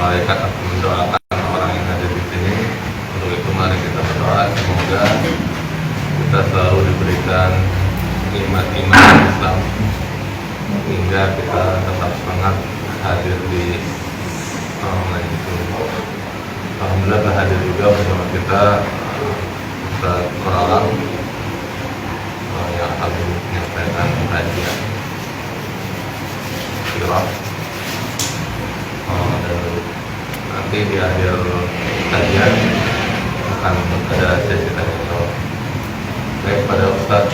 malaikat akan mendoakan orang yang ada di sini. Untuk itu mari kita berdoa semoga kita selalu diberikan iman Islam hingga kita tetap semangat hadir di majelis ini. Alhamdulillah hadir juga bersama kita Ustaz Koralang yang akan menyampaikan kajian sirah, dan nanti di akhir kajian akan ada sesi tanya jawab. Baik, pada Ustaz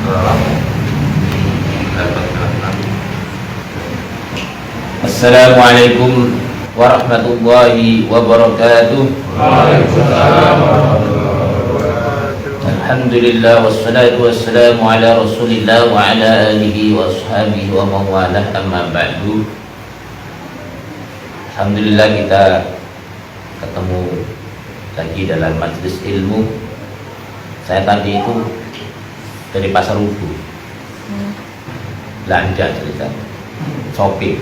Koralang saya persilakan. Assalamualaikum warahmatullahi wabarakatuh. Waalaikumsalam warahmatullahi wabarakatuh. Alhamdulillah wassalatu wassalamu ala Rasulillah wa ala alihi wa ashabihi wa mawalah, amma ba'du. Alhamdulillah kita ketemu lagi dalam majelis ilmu. Saya tadi itu dari Pasar Ubu belanja cerita shopping.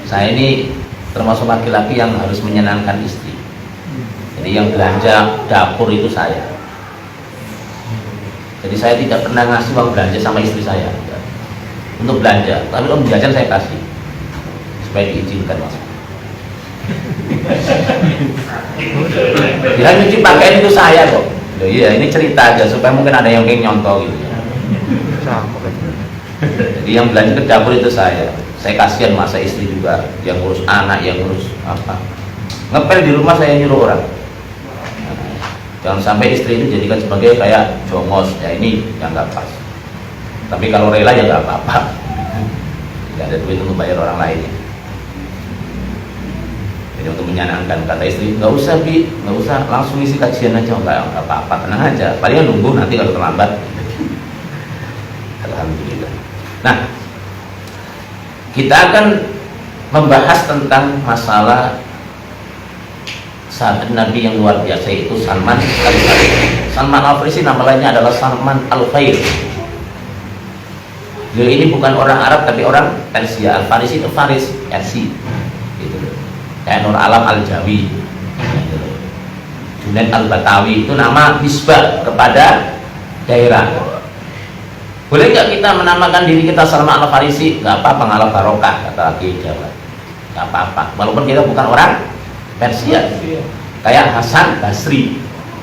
Saya ini termasuk laki-laki yang harus menyenangkan istri. Jadi yang belanja dapur itu saya. Jadi saya tidak pernah ngasih uang belanja sama istri saya untuk belanja. Tapi uang jajan saya kasih supaya diizinkan masuk. Dia nyuci pakaian itu saya kok. Loh, iya, ini cerita aja supaya mungkin ada yang pengen nyontoh gitu. Jadi yang belanja ke dapur itu saya kasihan masa istri juga yang ngurus anak, yang ngurus apa, ngepel di rumah saya nyuruh orang. Jangan sampai istri itu jadikan sebagai kayak jongos, ya ini yang nggak pas. Tapi kalau rela ya nggak apa-apa, nggak ada duit untuk bayar orang lain. Jadi untuk menyenangkan kata istri, nggak usah Bi, nggak usah, langsung isi kajian aja, nggak apa-apa, tenang aja, paling nunggu nanti kalau terlambat. Alhamdulillah. Nah, kita akan membahas tentang masalah sahabat Nabi yang luar biasa, yaitu Salman Al-Farisi. Salman Al-Farisi nama lainnya adalah Salman Al-Khair. Beliau ini bukan orang Arab tapi orang Persia. Al-Farisi itu Faris, Persia. Gitu. Kayak Nur Alam Al-Jawi, Junaid Al-Batawi, itu nama nisbah kepada daerah. Boleh nggak kita menamakan diri kita Salman Al-Farisi? Nggak apa-apa, ngalah barokah kata laki Jawa. Nggak apa-apa, walaupun kita bukan orang Persia. Kayak Hasan Basri.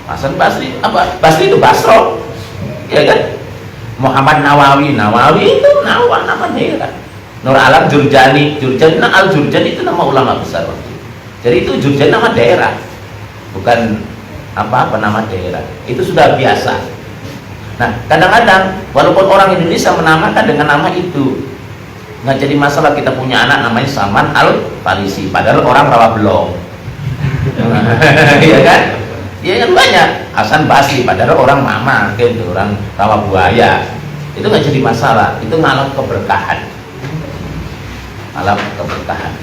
Hasan Basri apa? Basri itu Basro, ya kan? Muhammad Nawawi itu nama daerah. Nur Alam Jurjani Al-Jurjani itu nama ulama besar. Jadi itu Jurjani nama daerah, bukan apa-apa, nama daerah. Itu sudah biasa. Nah, kadang-kadang walaupun orang Indonesia menamakan dengan nama itu, nggak jadi masalah kita punya anak namanya Salman Al-Farisi, padahal orang Rawabelong. Iya kan? Iya kan, banyak Hasan Basri, padahal orang Mama, gitu, orang Rawabuaya. Itu nggak jadi masalah, itu ngalap keberkahan. Ngalap keberkahan.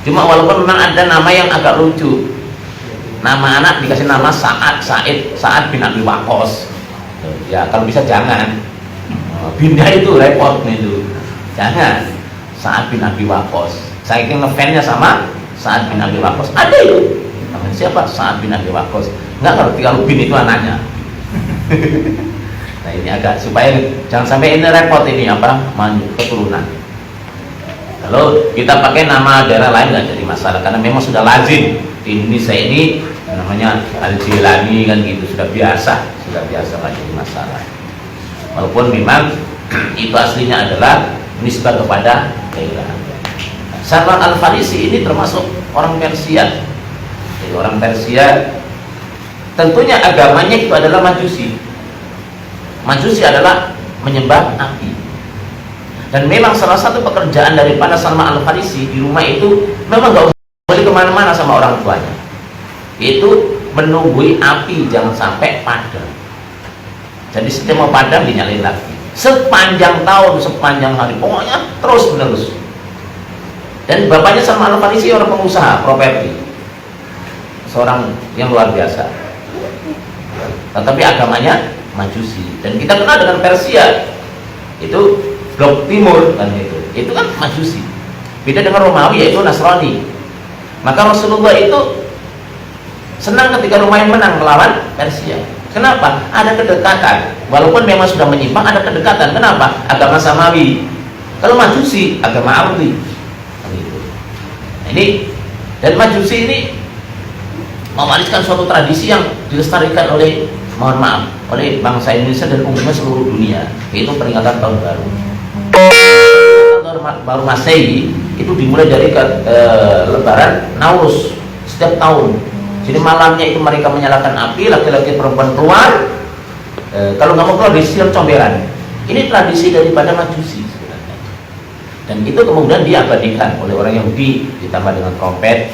Cuma walaupun memang ada nama yang agak lucu. Nama anak dikasih nama Sa'ad bin Abi Waqqas. Ya kalau bisa jangan, pindah itu repot itu, jangan. Sa'ad bin Abi Waqqas, saya ngefansnya sama Sa'ad bin Abi Waqqas, ada itu namanya siapa? Sa'ad bin Abi Waqqas. Enggak, kalau bin itu anaknya. Nah ini agak supaya jangan sampai ini repot, ini apa, keturunan. Kalau kita pakai nama daerah lain nggak jadi masalah, karena memang sudah lazim di Indonesia ini namanya Al-Jilani kan gitu, sudah biasa nggak jadi masalah. Walaupun memang itu aslinya adalah nisbah kepada daerah. Salman Al-Farisi ini termasuk orang Persia. Jadi orang Persia, tentunya agamanya itu adalah Majusi. Majusi adalah menyembah api. Dan memang salah satu pekerjaan daripada Salman Al-Farisi di rumah itu memang nggak boleh kemana-mana sama orang tuanya. Itu menunggui api jangan sampai padam. Jadi setiap mau padam dinyalain lagi sepanjang tahun, sepanjang hari, pokoknya terus menerus. Dan bapaknya Salman Al-Farisi orang pengusaha properti, seorang yang luar biasa, tetapi agamanya Majusi. Dan kita kenal dengan Persia, itu blok timur kan, itu kan Majusi. Beda dengan Romawi, yaitu Nasrani. Maka Rasulullah itu senang ketika Romawi menang melawan Persia. Kenapa? Ada kedekatan. Walaupun memang sudah menyimpang, ada kedekatan. Kenapa? Agama Samawi. Kalau Majusi, agama Ardi. Nah, ini, dan Majusi ini mewariskan suatu tradisi yang dilestarikan oleh, mohon maaf, oleh bangsa Indonesia dan umumnya seluruh dunia, yaitu peringatan tahun baru. Tahun baru Masehi itu dimulai dari Lebaran Nauruz setiap tahun. Jadi malamnya itu mereka menyalakan api, laki-laki perempuan keluar. Kalau nggak mau keluar disiram comberan. Ini tradisi daripada Majusi sebenarnya. Dan itu kemudian diabadikan oleh orang Yahudi, ditambah dengan trompet.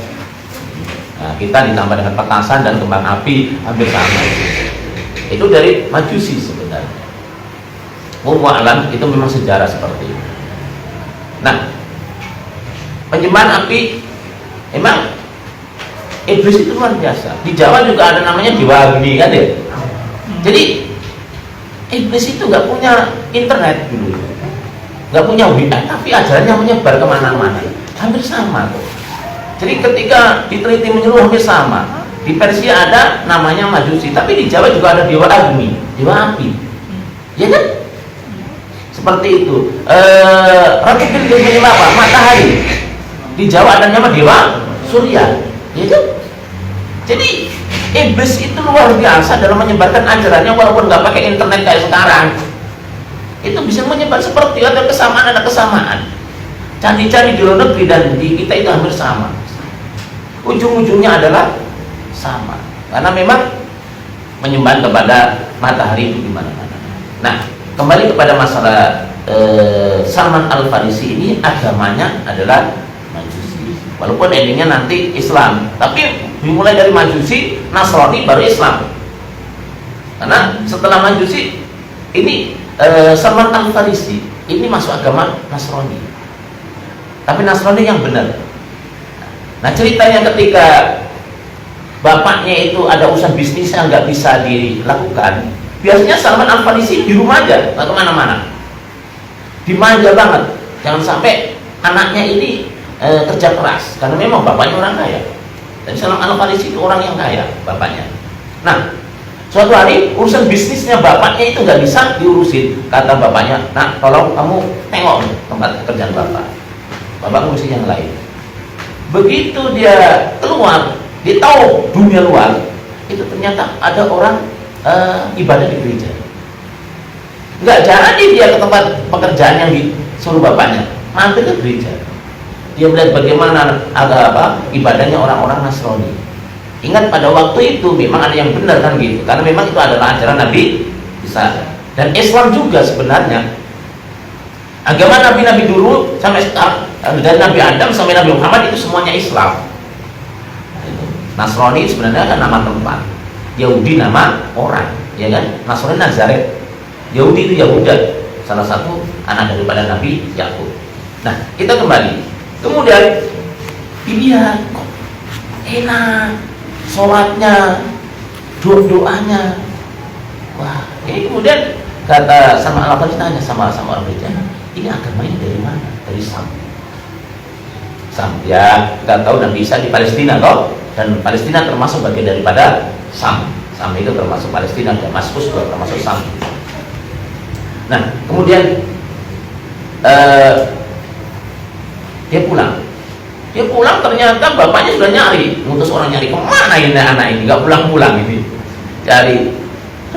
Nah, kita ditambah dengan petasan dan kembang api, hampir sama. Itu dari Majusi sebenarnya. Wallahu a'lam, itu memang sejarah seperti itu. Nah, penyembahan api memang iblis itu luar biasa. Di Jawa juga ada namanya Dewa Agni, kan ya? Jadi iblis itu nggak punya internet dulu, nggak punya WA, tapi ajarannya menyebar kemana-mana, hampir sama tuh. Jadi ketika diteliti menyeluruh hampir sama. Di Persia ada namanya Majusi, tapi di Jawa juga ada Dewa Agni, Dewa api, ya kan? Seperti itu. Ratu Bilqis apa? Matahari. Di Jawa ada nama Dewa Surya, ya kan? Jadi iblis itu luar biasa dalam menyebarkan ajarannya, walaupun nggak pakai internet kayak sekarang. Itu bisa menyebar seperti ada kesamaan. Candi-candi di luar negeri dan di kita itu hampir sama. Ujung-ujungnya adalah sama, karena memang menyembah kepada matahari itu di mana-mana. Nah, kembali kepada masalah Salman Al-Farisi ini, agamanya adalah Majusi. Walaupun endingnya nanti Islam, tapi dimulai dari Majusi, Nasrani, baru Islam. Karena setelah Majusi ini Salman Al-Farisi ini masuk agama Nasrani, tapi Nasrani yang benar. Nah, ceritanya ketika bapaknya itu ada urusan bisnis yang nggak bisa dilakukan, biasanya Salman Al-Farisi di rumah aja, nggak kemana-mana, dimanja banget. Jangan sampai anaknya ini kerja keras, karena memang bapaknya orang kaya. Dan Salman Al-Farisi itu orang yang kaya, bapaknya. Nah, suatu hari urusan bisnisnya bapaknya itu nggak bisa diurusin. Kata bapaknya, "Nah, tolong kamu tengok tempat pekerjaan bapak. Bapak ngurusin yang lain." Begitu dia keluar, dia tahu dunia luar itu ternyata ada orang ibadah di gereja. Nggak jadi dia ke tempat pekerjaan yang disuruh bapaknya, mampir ke gereja. Dia melihat bagaimana ibadahnya orang-orang Nasrani. Ingat pada waktu itu memang ada yang benar kan gitu, karena memang itu adalah ajaran Nabi Isa dan Islam juga sebenarnya. Agama Nabi-Nabi dulu sampai sekarang, dari Nabi Adam sampai Nabi Muhammad itu semuanya Islam. Nasrani sebenarnya kan nama tempat, Yahudi nama orang, ya kan? Nasrani Nazaret, Yahudi itu Yahuda, salah satu anak daripada Nabi Yakub. Nah, kita kembali. Kemudian dilihat kok enak, sholatnya, doanya. Wah, ini kemudian kata sama Allah tanya sama orang gereja, ini agama ini dari mana? Dari Sam. Ya, kita tahu Nabi Isa di Palestina toh, dan Palestina termasuk bagian daripada Sam. Sam itu termasuk Palestina, Damaskus juga termasuk Sam. Nah, kemudian dia pulang ternyata bapaknya sudah nyari, ngutus orang nyari, kemana ini anak ini, nggak pulang ini, cari.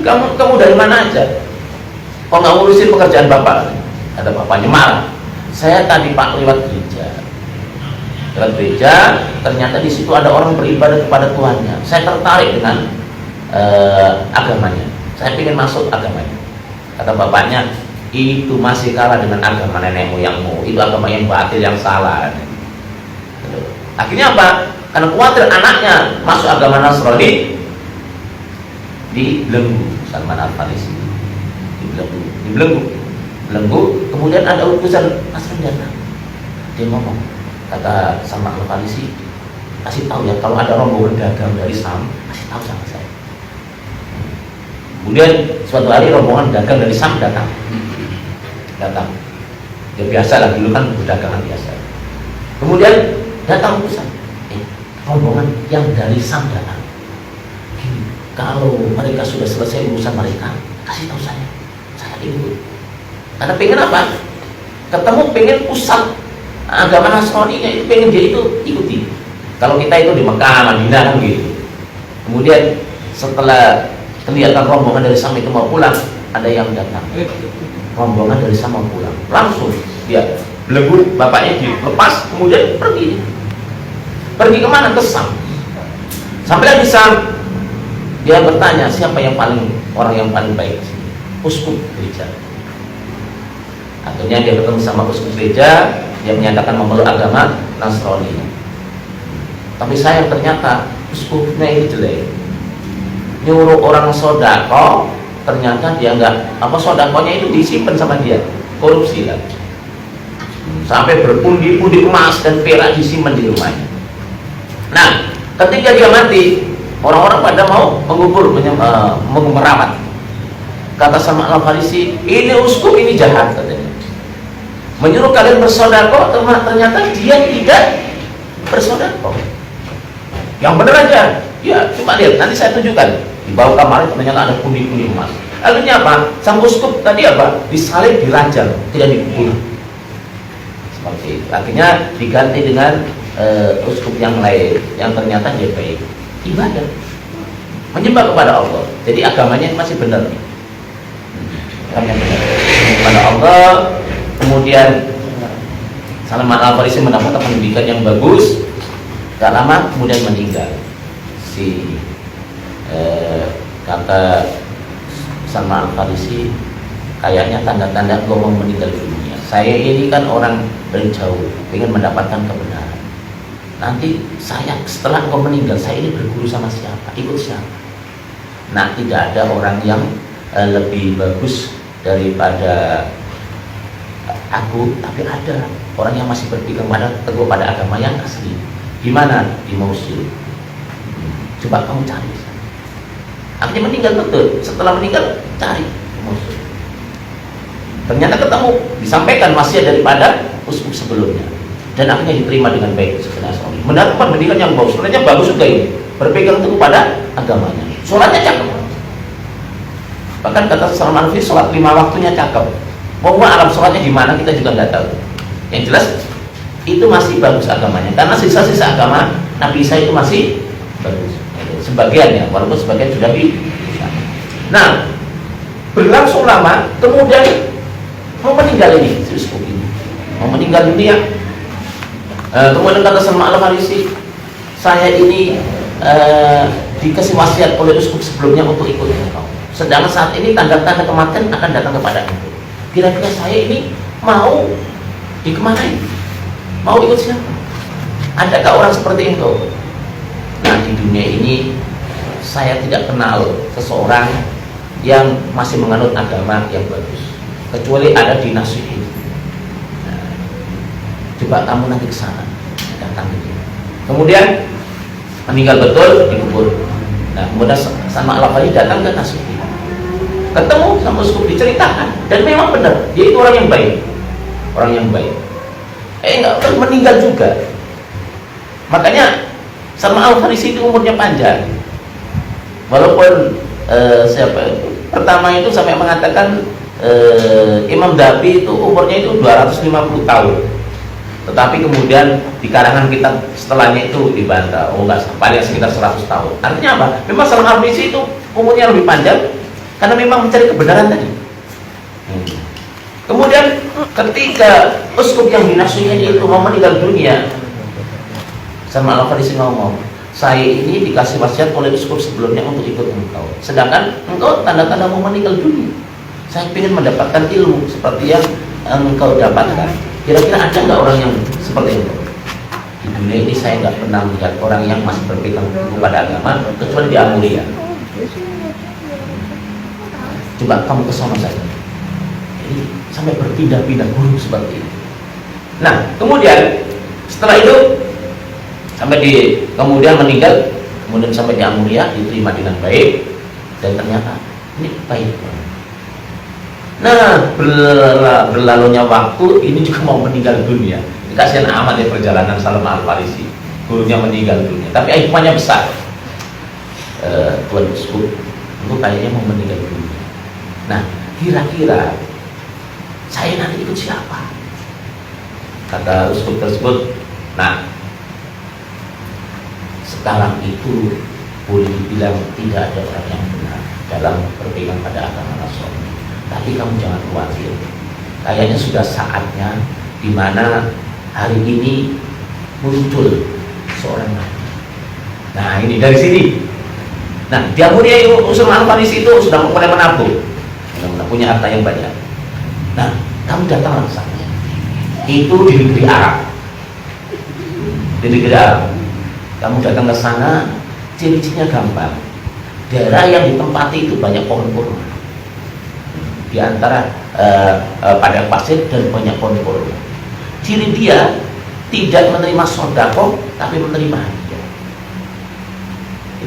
Kamu dari mana aja? Kok nggak ngurusin pekerjaan bapak? Ada bapaknya marah. Saya tadi Pak lewat gereja, ternyata di situ ada orang beribadah kepada Tuhannya. Saya tertarik dengan agamanya. Saya ingin masuk agamanya. Kata bapaknya, itu masih kalah dengan agama nenek moyangmu. Itu agama yang batil, yang salah. Akhirnya apa? Karena khawatir anaknya masuk agama Nasrani, dibelenggu Salman Al-Farisi. Dibelenggu. Kemudian ada utusan Nasrani datang. Dia ngomong, kata Salman Al-Farisi, kasih tahu ya kalau ada rombongan dagang dari Sam, kasih tahu sama saya. Kemudian suatu hari rombongan dagang dari Sam datang. Ya biasa lah, dulu kan perdagangan biasa. Kemudian datang pesan, rombongan yang dari Sam datang. Kalau mereka sudah selesai urusan mereka, kasih tahu saya ikut. Karena pengen apa? Ketemu pengen pusat agama Nasrani itu, pengen dia itu ikuti. Kalau kita itu di Mekah, Madinah kan gitu. Kemudian setelah kelihatan rombongan dari Sam itu mau pulang, ada yang datang. Rombongan dari Sam mau pulang, langsung dia belenggu bapaknya dilepas, kemudian pergi kemana? Ke Sam. Sampai di Sam, dia bertanya siapa orang yang paling baik di sini? Uskup gereja. Akhirnya dia ketemu sama uskup gereja, dia menyatakan memeluk agama Nasrani. Tapi sayang ternyata uskupnya ini jelek. Nyuruh orang sodako, ternyata dia nggak, sodakonya itu disimpan sama dia, korupsi kan. Sampai berpundi-pundi emas dan perak disimpan di rumahnya. Nah, ketika dia mati, orang-orang pada mau mengubur, merawat. Kata Salman Al-Farisi, ini uskup ini jahat katanya. Menyuruh kalian bersodako, ternyata dia tidak bersodako. Yang benar aja, ya coba lihat, nanti saya tunjukkan. Di bawah kamar ternyata ada pundi-pundi emas. Lalu apa? Sang uskup tadi apa? Disalib, dirajam, tidak dikubur. Seperti itu. Akhirnya diganti dengan uskup yang lain, yang ternyata dia baik. Ibadah, menyembah kepada Allah. Jadi agamanya masih benar. Agamanya benar kepada Allah. Kemudian Salman Al-Farisi mendapatkan pendidikan yang bagus. Gak lama kemudian meninggal. Kata Salman Al-Farisi, kayaknya tanda-tanda engkau mau meninggal dunia. Saya ini kan orang dari jauh, ingin mendapatkan kebenaran. Nanti saya setelah engkau meninggal, saya ini berguru sama siapa? Ikut siapa? Nah, tidak ada orang yang lebih bagus daripada aku, tapi ada orang yang masih berpegang teguh pada agama yang asli. Di mana? Di Mosul. Coba kamu cari. Akhirnya meninggal betul. Setelah meninggal, cari ke Mosul. Ternyata ketemu, disampaikan wasiat daripada uskup sebelumnya, dan akhirnya diterima dengan baik sebenarnya. Mendapat pendidikan yang bagus, sebenarnya bagus juga ini. Berpegang teguh pada agamanya. Sholatnya cakep. Bahkan kata Salman Al-Farisi, sholat 5 waktunya cakep. Mau alam sholatnya di mana kita juga nggak tahu. Yang jelas itu masih bagus agamanya, karena sisa-sisa agama Nabi Isa itu masih bagus. Sebagian ya, walaupun sebagian sudah bisa. Nah, berlangsung lama, kemudian mau meninggal ini, mau meninggal dunia. Kemudian kata Salman Al-Farisi, saya ini dikasih wasiat oleh uskup sebelumnya untuk ikut engkau. Sedangkan saat ini tanda-tanda kematian akan datang kepada engkau. Kira-kira saya ini mau dikemanain? Mau ikut siapa? Adakah orang seperti engkau? Nah, di dunia ini saya tidak kenal seseorang yang masih menganut agama yang bagus, kecuali ada di Nasihin. Nah, coba kamu nanti ke sana, datang ke dia. Kemudian meninggal betul, dikubur. Nah, kemudian Salman Al-Farisi datang ke Nasihin, ketemu sama uskup, diceritakan, dan memang benar dia itu orang yang baik, enggak meninggal juga. Makanya Salman Al-Farisi itu umurnya panjang, walaupun pertama itu sampai mengatakan Imam Dhabi itu umurnya itu 250 tahun, tetapi kemudian di karangan kitab setelahnya itu dibantah, enggak, paling sekitar 100 tahun. Artinya apa? Memang Salman Al-Farisi itu umurnya lebih panjang karena memang mencari kebenaran tadi. Kemudian ketika uskup yang dinasihin itu mau meninggal dunia, Salman Al-Farisi ngomong, saya ini dikasih wasiat oleh uskup sebelumnya untuk ikut engkau, sedangkan engkau tanda-tanda mau meninggal dunia. Saya ingin mendapatkan ilmu seperti yang engkau dapatkan. Kira-kira ada nggak orang yang seperti itu? Di dunia ini saya nggak pernah melihat orang yang masih berpegang kepada agama, kecuali di Amuria. Coba kamu ke sana saja. Jadi sampai berpindah-pindah guru seperti ini. Nah, kemudian setelah itu kemudian meninggal, kemudian sampai di Amuria, diterima dengan baik, dan ternyata ini baik. Nah, berlalunya waktu, ini juga mau meninggal dunia. Kasihan amat ya perjalanan Salman Al-Farisi, gurunya meninggal dunia, tapi hikmahnya besar. Tuan Uskup itu kayaknya mau meninggal dunia. Nah, kira-kira saya nanti ikut siapa? Kata Uskup tersebut, nah, sekarang itu boleh dibilang tidak ada orang yang benar dalam berpegang pada agama Nasrani. Tapi kamu jangan khawatir, kayaknya sudah saatnya di mana hari ini muncul seorang nabi. Nah, ini dari sini. Nah, dia mulia Salman Al-Farisi itu sudah mulai menabung, punya harta yang banyak. Nah, kamu datang sana. Itu di negeri Arab. Di negeri Arab. Kamu datang ke sana, ciri-cirinya gampang. Daerah yang ditempati itu banyak pohon kurma. Di antara padang pasir dan banyak pohon kurma. Ciri dia tidak menerima sodako, tapi menerima hadiah.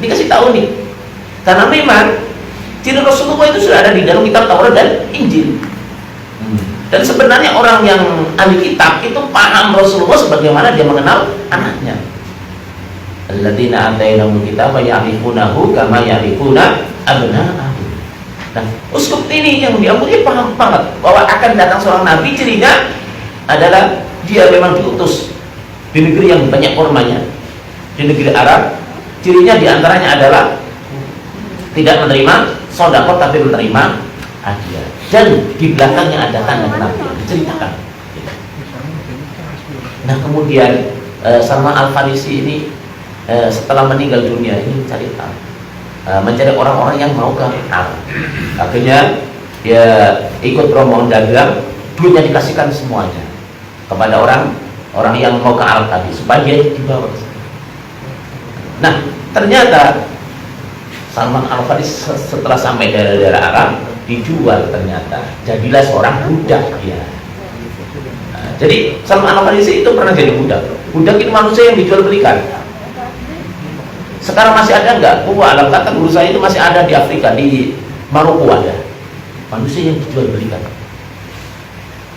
Ini kasih tahu nih, karena memang ciri Rasulullah itu sudah ada di dalam kitab Taurat dan Injil. Dan sebenarnya orang yang ahli kitab itu paham Rasulullah sebagaimana dia mengenal anaknya. Alladzina atainahumul kitaba ya'rifunahu kama ya'rifuna abna'ahum. Nah, uskup ini yang diampuni paham banget bahwa akan datang seorang nabi, cirinya adalah dia memang diutus di negeri yang banyak kurmanya, di negeri Arab. Cirinya diantaranya adalah tidak menerima sedekah tapi menerima hadiah. Dan di belakangnya ada tanda nabi diceritakan. Nah, kemudian Salman Al-Farisi ini setelah meninggal dunia ini mencari orang-orang yang mau ke Arab. Akhirnya dia ikut rombongan dagang, duitnya dikasihkan semuanya kepada orang yang mau ke Arab tadi supaya dia dibawa ke sana. Nah, ternyata Salman Al-Farisi setelah sampai daerah-daerah Arab dijual, ternyata jadilah seorang budak dia. Nah, jadi Salman Al-Farisi itu pernah jadi budak. Budak itu manusia yang dijual belikan. Sekarang masih ada enggak? Alam kata guru saya itu masih ada di Afrika, di Maroko ada manusia yang dijual belikan.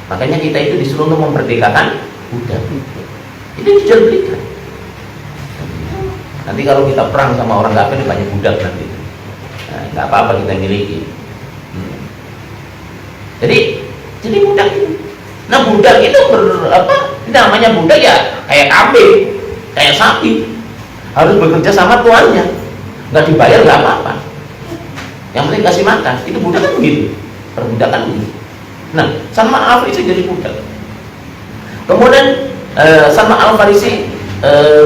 Makanya kita itu disuruh untuk memerdekakan budak. Itu dijual belikan. Nanti kalau kita perang sama orang kafir banyak budak nanti. Nah, nggak apa-apa kita miliki. Jadi budak itu. Nah, budak itu namanya budak ya kayak kambing, kayak sapi. Harus bekerja sama tuannya, nggak dibayar nggak apa-apa, yang penting kasih makan. Itu budak kan begitu, perbudakan begitu. Nah, Salman Al-Farisi jadi budak. Kemudian Salman Al-Farisi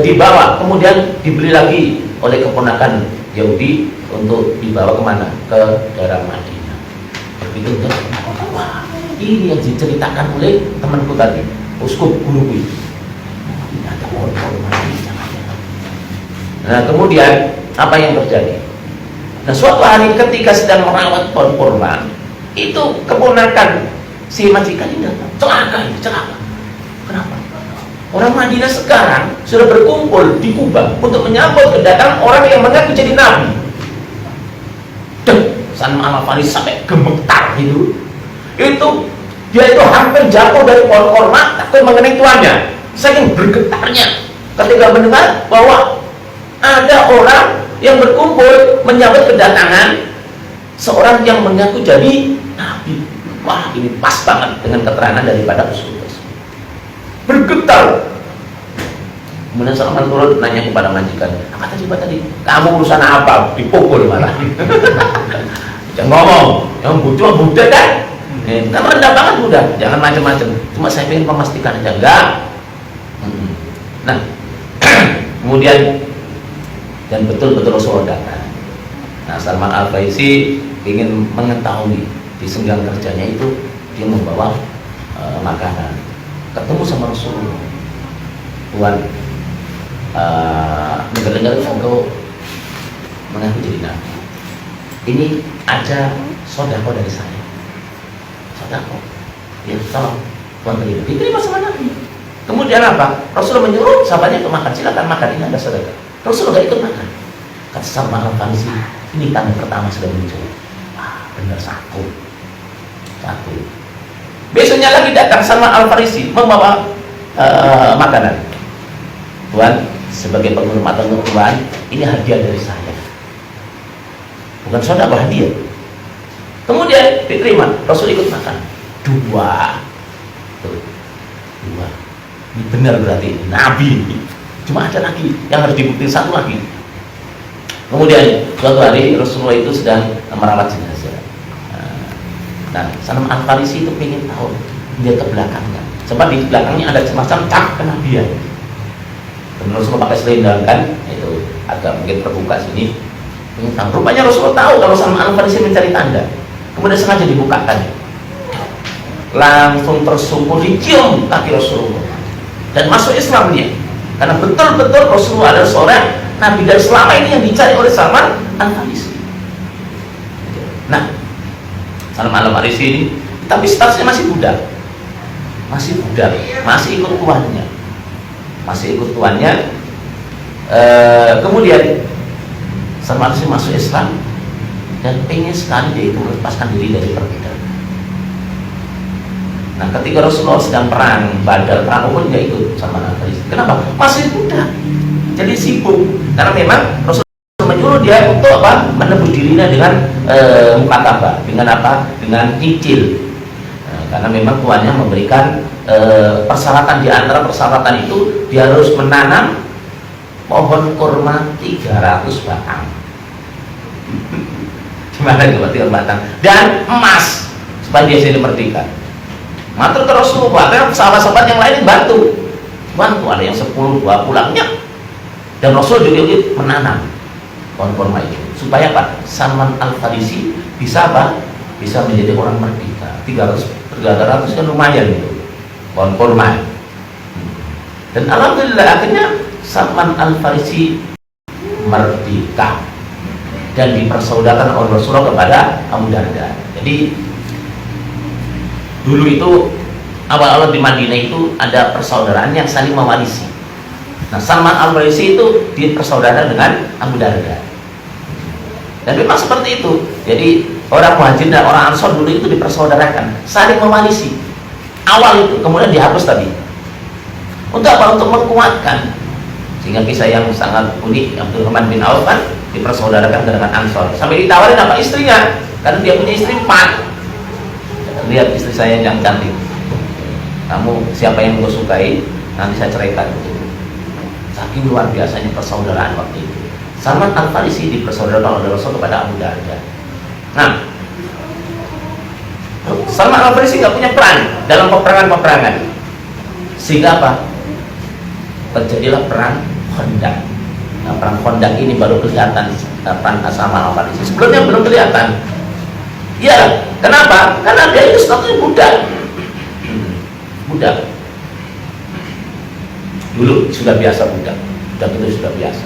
dibawa, kemudian dibeli lagi oleh keponakan Yahudi untuk dibawa kemana? Ke daerah Madinah. Begitu kan? Wah, ini yang diceritakan oleh temanku tadi, uskup guruku itu. Ini ada orang-orang Madinah. Nah, kemudian apa yang terjadi? Nah, suatu hari ketika sedang merawat pohon kurma, itu keponakan si majikan ini datang, celaka. Kenapa? Orang Madinah sekarang sudah berkumpul di Kubah untuk menyambut kedatangan orang yang mengaku jadi nabi. Salman Al-Farisi sampai gemetar itu dia itu hampir jatuh dari pohon kurma takut mengenai tuannya. Saking bergetarnya ketika mendengar bahwa ada orang yang berkumpul menyambut kedatangan seorang yang mengaku jadi nabi. Wah, ini pas banget dengan keterangan daripada uskup tersebut. Bergetar. Kemudian Salman turun nanya kepada majikan, apa tadi? Kamu urusan apa? Dipukul malah. Jangan ngomong, yang butuh budak kan? Kamu rendah banget budak, jangan macam-macam. Cuma saya ingin memastikan aja, enggak. Nah, kemudian dan betul-betul Rasulullah datang. Nah, Salman Al-Farisi ingin mengetahui di senggang kerjanya itu dia membawa makanan. Ketemu sama Rasulullah. Tuhan, dengar-dengar engkau mengaku jadi nabi. Ini ada sodako dari saya. Sodako. Ya, tolong Tuhan terima. Diterima sama Nabi. Kemudian apa? Rasulullah menyuruh sahabatnya untuk makan. Silakan makan, ini ada sedekah. Rasulullah gak ikut makan. Kata Salman Al-Farisi, ini tanda pertama sudah muncul. Wah, benar sakut. Satu. Besoknya lagi datang Salman Al-Farisi membawa makanan. Tuan, sebagai penghormatan untuk Tuan, ini hadiah dari saya. Bukan sedekah, hadiah. Kemudian diterima, Rasul ikut makan. Dua. Tuh. Dua. Ini benar berarti Nabi. Cuma ada lagi yang harus dibuktikan, satu lagi. Kemudian suatu hari Rasulullah itu sedang merawat jenazah. Nah, Salman Al-Farisi itu pengen tahu dia ke belakangnya. Sebab di belakangnya ada semacam cap kenabian. Dan Rasulullah pakai selendang kan, itu agak mungkin terbuka sini. Pengen tahu. Rupanya Rasulullah tahu kalau Salman Al-Farisi mencari tanda. Kemudian sengaja dibukakan. Langsung tersungkur dicium kaki Rasulullah. Dan masuk Islam dia. Karena betul-betul Rasulullah adalah seorang Nabi dan selama ini yang dicari oleh Salman Al-Farisi. Nah, Salman Al-Farisi ini, tapi statusnya masih budak, masih ikut tuannya, kemudian Salman Al-Farisi masuk Islam dan pengen sekali dia itu melepaskan diri dari perbudakan. Nah, ketika Rasulullah sedang perang Badar, perang Uhud, dia ikut Salman Al-Farisi. Kenapa? Masih budak, jadi sibuk. Karena memang Rasulullah menyuruh dia untuk apa? Menebus dirinya dengan mukatabah, dengan apa? Dengan cicil. Karena memang tuannya memberikan persyaratan, di antara persyaratan itu dia harus menanam pohon kurma 300 batang. Gimana itu 300 batang? Dan emas supaya dia jadi merdeka. Matur ke Rasulullah, karena sahabat-sahabat yang lain bantu, ada yang 10, 20 pulangnya. Dan Rasul juga menanam pohon kurma itu supaya apa? Salman Al-Farisi bisa apa? Bisa menjadi orang merdeka. 300 kan lumayan itu pohon kurma. Dan alhamdulillah akhirnya Salman Al-Farisi merdeka dan dipersaudarakan oleh Rasulullah kepada Abu Darda. Jadi dulu itu awal-awal di Madinah itu ada persaudaraan yang saling mewarisi. Nah, Salman Al-Farisi itu dipersaudarakan dengan Abu Darda. Dan memang seperti itu. Jadi orang Muhajir dan orang Ansor dulu itu dipersaudarakan, saling mewarisi. Awal itu, kemudian dihapus tadi. Untuk apa? Untuk menguatkan. Sehingga kisah yang sangat unik, Abdurrahman bin Auf kan dipersaudarakan dengan Ansor. Sampai ditawarin apa? Istrinya. Karena dia punya istri 4. Lihat istri saya yang cantik. Kamu siapa yang gue sukai, nanti saya ceraikan. Saking luar biasanya persaudaraan waktu itu. Salman Al-Farisi dipersaudarakan oleh Rasul kepada Abu Darda. Nah, Salman Al-Farisi nggak punya peran dalam peperangan-peperangan, sehingga apa? Terjadilah perang Khandaq. Nah, perang Khandaq ini baru kelihatan peran Salman Al-Farisi. Sebelumnya belum kelihatan. Ya, kenapa? Karena dia itu statusnya budak. Dulu sudah biasa budak itu sudah biasa.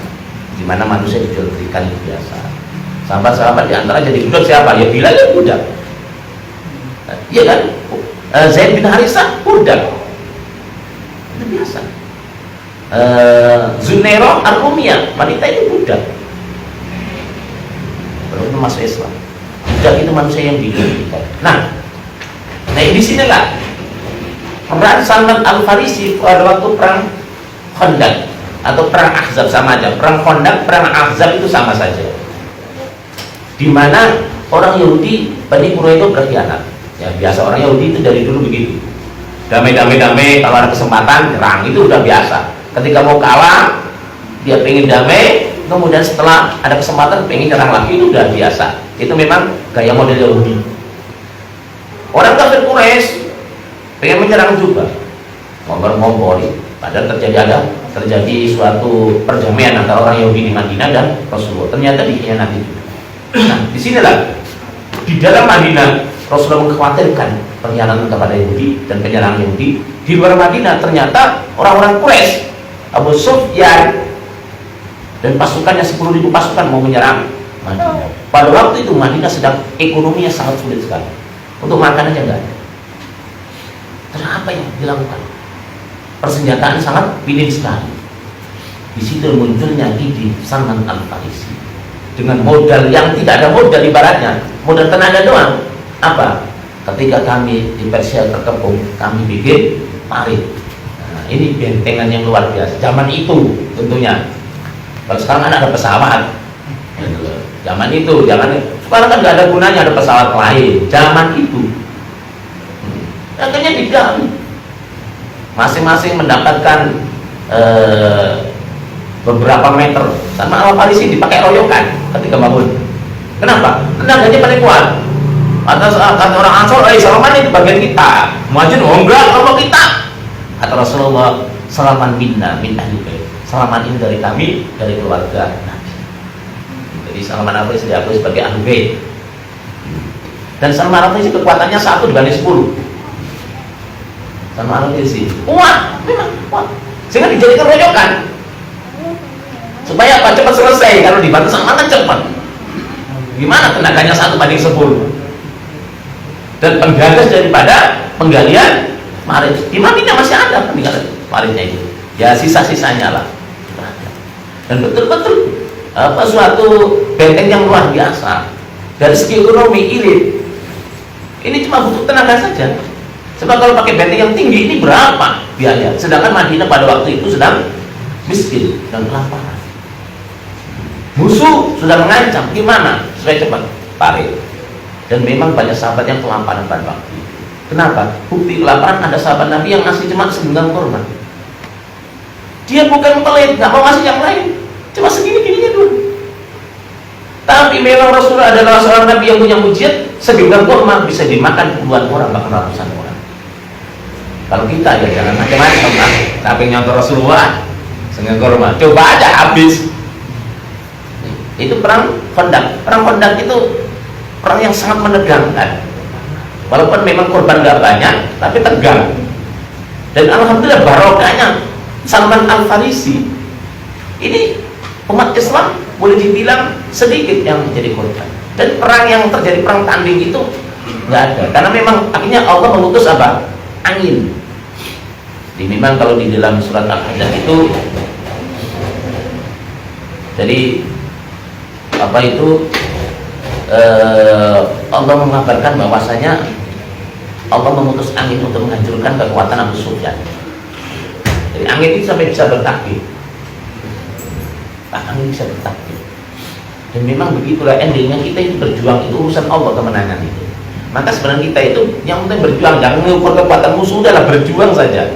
Di mana manusia dijual belikan itu biasa. Sahabat-sahabat di antara jadi budak siapa? Ya Bilal ya budak. Iya kan? Zaid bin Harisah budak. Itu biasa. Zunairah Ar-Rumiyah, wanita itu budak. Baru masuk Islam. Budak itu manusia yang dijual. Nah, di sinilah peran Salman Al-Farisi pada waktu perang Khandaq atau perang Ahzab sama aja. Perang Khandaq, perang Ahzab itu sama saja. Di mana orang Yahudi Bani Quraisy itu berkhianat. Ya biasa orang Yahudi itu dari dulu begitu. Damai kalau ada kesempatan nyerang, itu udah biasa. Ketika mau kalah dia pengen damai, kemudian setelah ada kesempatan pengen nyerang lagi, itu udah biasa. Itu memang gaya model Yahudi. Orang kafir Quraisy pengen menyerang juga, ngompor-ngompori. Padahal terjadi suatu perdamaian antara orang Yahudi di Madinah dan Rasulullah. Ternyata dikhianati. Nah, disinilah di dalam Madinah Rasulullah mengkhawatirkan pengkhianatan kepada Yahudi dan penyerangan Yahudi. Di luar Madinah ternyata orang-orang Quraisy, Abu Sufyan dan pasukannya 10.000 pasukan mau menyerang Madinah. Pada waktu itu Madinah sedang ekonominya sangat sulit sekali. Untuk makan aja enggak ada. Terus apa yang dilakukan? Persenjataan sangat minim sekali. Di situ munculnya ide Salman Al-Farisi dengan modal yang tidak ada modal, ibaratnya modal tenaga doang. Apa? ketika kami di Persia terkepung, kami bikin parit. Nah, ini bentengan yang luar biasa. Zaman itu tentunya. Kalau sekarang kan ada pesawat. Zaman itu, sekarang kan nggak ada gunanya ada pesawat lain. Zaman itu, akhirnya digali. Masing-masing mendapatkan beberapa meter. Sama Al-Farisi dipakai royokan ketika bangun. Kenapa? Tenaganya paling kuat. Kata orang Ansor, Salaman itu bagian kita. Muadzin, oh enggak, kalau kita. Kata Rasulullah, Salaman minna, min ahli bait. Salaman ini dari kami, dari keluarga Nabi. Jadi Salman Al-Farisi diakui sebagai ahli bait. Dan Salman Al-Farisi kekuatannya 1 dibanding 10. Salman Al-Farisi kuat, memang kuat. Sehingga dijadikan royokan. Supaya apa? Cepat selesai. Kalau dibantu Salman kan cepat. Gimana tenaganya 1 banding 10? Dan penggagas daripada penggalian parit. Di Madinah masih ada peninggalan paritnya itu. Ya sisa-sisanya lah. Dan betul-betul suatu benteng yang luar biasa. Dari segi ekonomi irit. Ini cuma butuh tenaga saja. Sebab kalau pakai benteng yang tinggi ini berapa biaya? Sedangkan Madinah pada waktu itu sedang miskin dan kelaparan. Musuh sudah mengancam, gimana? Supaya cepat parit. Dan memang banyak sahabat yang kelaparan pada waktu itu. Kenapa? Bukti kelaparan ada sahabat Nabi yang ngasih cuma segenggang kurma. Dia bukan pelit, nggak mau ngasih yang lain, cuma segini-gininya dulu. Tapi memang Rasulullah adalah seorang Nabi yang punya mujizat, segenggang kurma bisa dimakan puluhan orang, bahkan ratusan orang. Kalau kita ya jangan macam-macam lah. Tapi nyontor Rasulullah segenggang kurma, coba aja habis. Itu perang Khandaq. Perang Khandaq itu perang yang sangat menegangkan. Walaupun memang korban nggak banyak, tapi tegang. Dan alhamdulillah barokahnya Salman Al-Farisi. Ini umat Islam boleh dibilang sedikit yang menjadi korban. Dan perang yang terjadi perang tanding itu nggak ada. Karena memang akhirnya Allah mengutus apa? Angin. Jadi memang kalau di dalam surat Al-Ahzab itu, jadi apa itu? Allah mengabarkan bahwasanya Allah mengutus angin untuk menghancurkan kekuatan Abu Sufyan. Jadi angin itu sampai bisa bertakbir. Angin bisa bertakbir. Dan memang begitulah endingnya, kita itu berjuang itu urusan Allah kemenangan itu. Maka sebenarnya kita itu yang penting berjuang, jangan mengukur kekuatan musuh, udahlah berjuang saja.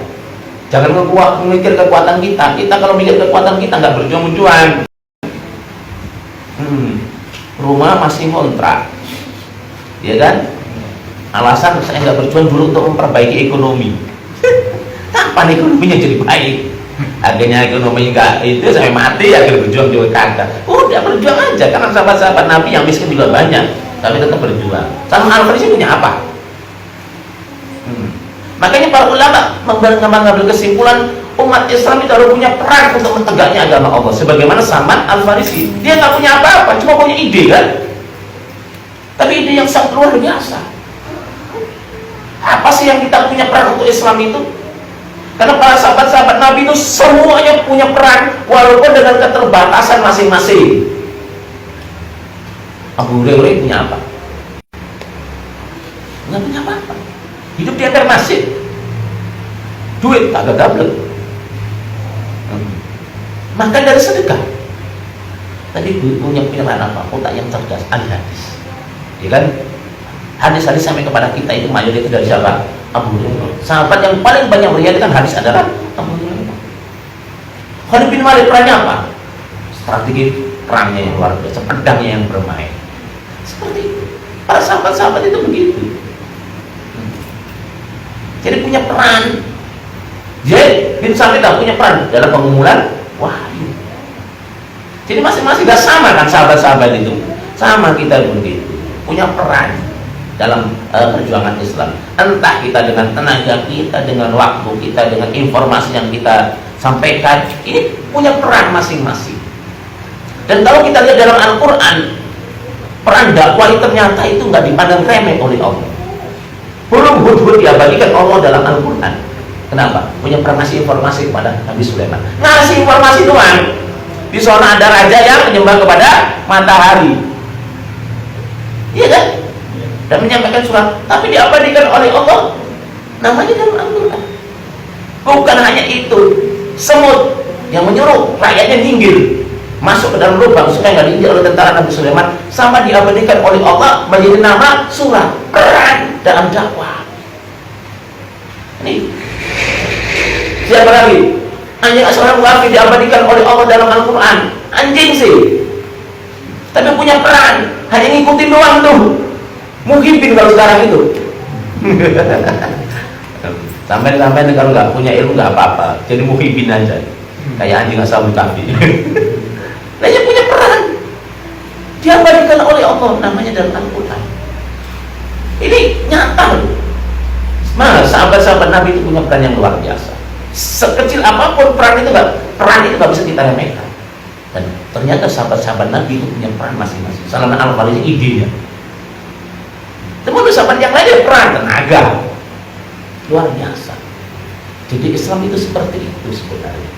Jangan memikir kekuatan kita. Kita kalau mikir kekuatan kita nggak berjuang-berjuang. Rumah masih kontrak, ya kan? Alasan saya nggak berjuang dulu untuk memperbaiki ekonomi. Kapan ekonominya jadi baik? Akhirnya ekonomi nggak itu sampai mati, akhirnya berjuang juga kagak. Udah berjuang aja, karena sahabat-sahabat Nabi yang miskin juga banyak, tapi tetap berjuang. Salman Al-Farisi punya apa? Makanya para ulama mengambil kesimpulan umat Islam itu harus punya peran untuk menegaknya agama Allah. Sebagaimana Salman Al-Farisi, dia nggak punya apa-apa, cuma punya ide kan? Tapi ide yang sangat luar biasa. Apa sih yang kita punya peran untuk Islam itu? Karena para sahabat-sahabat Nabi itu semuanya punya peran, walaupun dengan keterbatasan masing-masing. Abu Hurairah punya apa? Nggak punya apa-apa. Hidup di antar masjid, duit agak gablek, makan dari sedekah. Tadi punya pilihan apa? Otak yang cerdas, ahli hadis, ya kan? Hadis-hadis sampai kepada kita itu mayoritas dari siapa? Abu Hurairah. Sahabat yang paling banyak meriwayatkan hadis adalah Abu Hurairah. Khalid bin Walid perannya apa? Strategi perangnya yang luar biasa, pedangnya yang bermain. Seperti itu. Para sahabat-sahabat itu begitu. Jadi punya peran. Zaid bin Sabit punya peran dalam pengumuman wahyu. Jadi masing-masing gak sama kan sahabat-sahabat itu. Sama kita pun gitu. Punya peran dalam perjuangan Islam. Entah kita dengan tenaga kita, dengan waktu kita, dengan informasi yang kita sampaikan, ini punya peran masing-masing. Dan kalau kita lihat dalam Al-Quran, peran dakwah ternyata itu nggak dipandang remeh oleh Allah. Belum hud-hud dia bagikan Allah dalam Al-Quran. Kenapa? Punya peran ngasih informasi kepada Nabi Sulaiman. Ngasih informasi doang. Di sana ada raja yang menyembah kepada matahari. Iya kan? dan menyampaikan surat, tapi diabadikan oleh Allah namanya dalam Al-Quran. Bukan hanya itu, semut yang menyuruh rakyatnya nyinggir masuk ke dalam lubang supaya nggak diinjak oleh tentara Nabi Sulaiman, sama diabadikan oleh Allah menjadi nama surat, peran dalam dakwah. Ini siapa lagi? Anjing seorang kafir diabadikan oleh Allah dalam Al-Quran. Anjing sih, tapi punya peran, hanya ngikutin doang tuh. Muhibin kalau sekarang itu. Sampai kalau nggak punya ilmu nggak apa-apa, jadi muhibin aja, kayak anjing ashabul kahfi. Nah, dia punya peran, diabadikan oleh Allah namanya dalam Al-Quran. Ini nyata loh. Nah, sahabat-sahabat Nabi itu punya peran yang luar biasa. Sekecil apapun peran itu nggak bisa kita remehkan. Dan ternyata sahabat-sahabat Nabi itu punya peran masing-masing. Salman Al-Farisi idenya. Teman sahabat yang lainnya peran tenaga luar biasa. Jadi Islam itu seperti itu sebenarnya.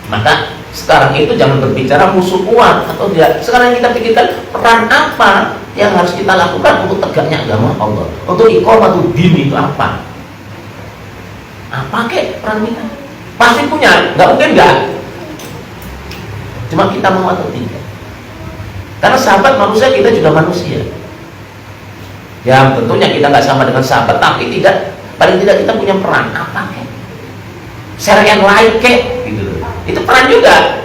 Maka sekarang itu jangan berbicara musuh uang atau tidak. Sekarang kita pikirkan peran apa yang harus kita lakukan untuk tegaknya agama Allah, untuk iqamatul din itu apa? Apa kek peran kita? Pasti punya, nggak mungkin nggak. Cuma kita mau atau tidak. Karena sahabat manusia, kita juga manusia. Ya tentunya kita nggak sama dengan sahabat, tapi tidak, paling tidak kita punya peran apa kek? Share yang like kek, gitu loh. Itu peran juga.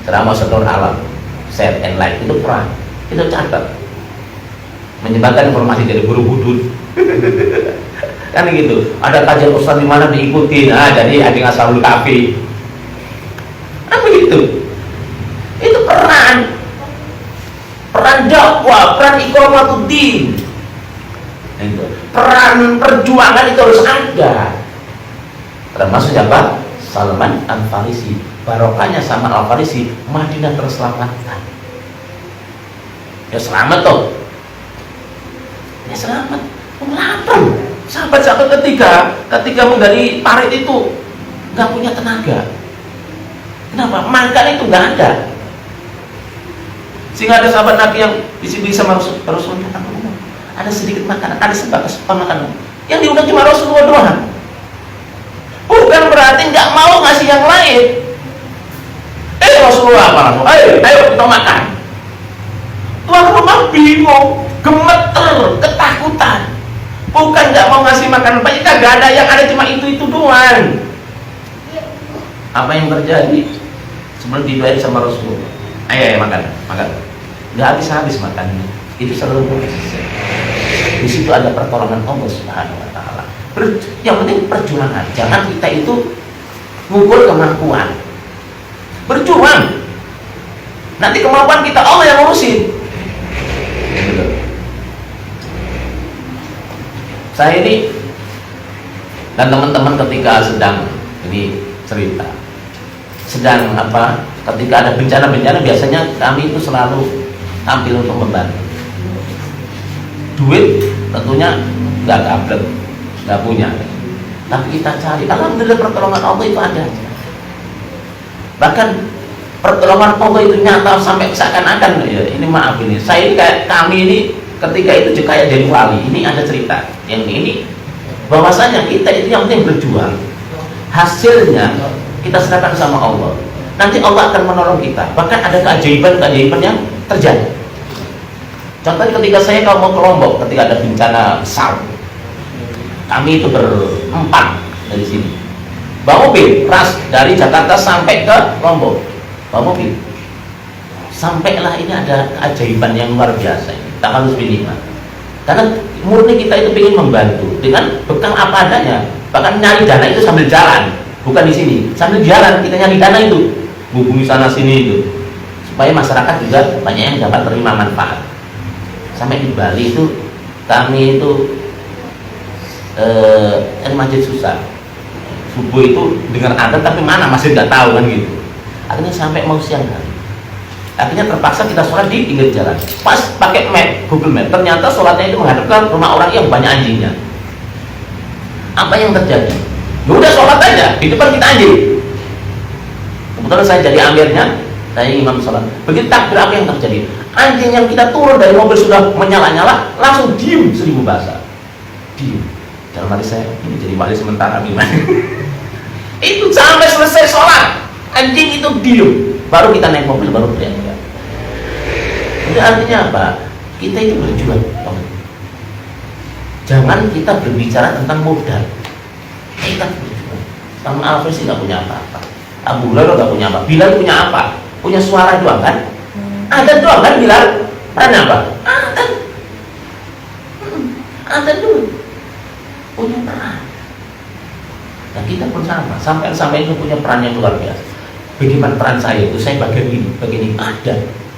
Ceramah seluruh alam, share and like itu peran. Itu catat. Menyebarkan informasi dari Borobudur. Kan gitu. Ada kajian ustaz di mana diikuti, nah jadi ada ashabul kahfi. Apa gitu? Itu peran. Peran dakwah, peran iqamatul din. Itu. Peran perjuangan itu harus ada. Termasuk siapa? Salman Al-Farisi. Barokahnya Salman Al-Farisi, Madinah terselamatkan. Ya selamat toh. Ya selamat. Lapar. Sahabat-sahabat ketika menggali parit itu nggak punya tenaga. Kenapa? Makan itu nggak ada. Sehingga ada sahabat Nabi yang bisa Rasulullah kata, ada sedikit makanan, ada sebatas makanan yang diundang cuma Rasulullah doang. Bukan berarti nggak mau ngasih yang lain. Rasulullah apa langsung? Ayo kita makan. Tuan rumah bingung, gemeter, ketakutan. Bukan nggak mau ngasih makan banyak, kagak ada, yang ada cuma itu doang. Apa yang terjadi? Sebelum didoain sama Rasulullah, ayo makan. Nggak habis makannya. Itu selalu proses. Di situ ada pertolongan Allah Subhanahu Wa Taala. Yang penting perjuangan. Jangan kita itu ngukur kemampuan. Berjuang. Nanti kemampuan kita Allah yang ngurusin. Saya ini dan teman-teman ketika sedang ketika ada bencana biasanya kami itu selalu tampil untuk membantu. Duit tentunya nggak gablek, nggak punya, tapi kita cari. Alhamdulillah pertolongan Allah itu ada. Bahkan pertolongan Allah itu nyata sampai seakan-akan ya, ini maaf ini saya ini kayak kami ini ketika itu juga kayak jadi wali. Ini ada cerita yang ini bahwasanya kita itu yang penting berjuang, hasilnya kita serahkan sama Allah, nanti Allah akan menolong kita. Bahkan ada keajaiban yang terjadi. Contohnya ketika saya mau ke Lombok, ketika ada bencana besar, kami itu berempat dari sini bawa mobil ras dari Jakarta sampai ke Lombok, bawa mobil. Sampailah ini ada keajaiban yang luar biasa ini, tanggal 5. Karena murni kita itu ingin membantu dengan bekal apa adanya. Bahkan nyari dana itu sambil jalan, bukan di sini, sambil jalan kita nyari dana itu, hubungi sana sini itu, supaya masyarakat juga banyak yang dapat terima manfaat. Sampai di Bali itu kami itu masjid susah, subuh itu dengar adzan tapi mana masih nggak tahu kan gitu. Akhirnya sampai mau siang hari, akhirnya terpaksa kita sholat di pinggir jalan. Pas pakai map, Google Map, ternyata sholatnya itu menghadapkan rumah orang yang banyak anjingnya. Apa yang terjadi? Ya udah sholat aja di depan kita anjing. Kebetulan saya jadi amirnya, saya imam sholat. Begitu takbir, apa yang terjadi? Anjing yang kita turun dari mobil sudah menyala-nyala, langsung diem 1000 bahasa. Diem. Dalam hati saya, ini jadi wali sementara gimana? Itu sampai selesai sholat, anjing itu diem. Baru kita naik mobil, baru teriak-teriak. Itu artinya apa? Kita itu berjuang. Jangan kita berbicara tentang modal. Kita berjuang. Sama Al-Farisi nggak punya apa-apa. Abu Hurairah nggak punya apa. Bilal punya apa? Punya suara doang kan? Ada doang kan Bilal? Peran apa? Ada dulu. Punya peran. Nah kita pun sama. Sampai itu punya peran yang luar biasa. Bagaimana peran saya itu? Saya bagian ini ada.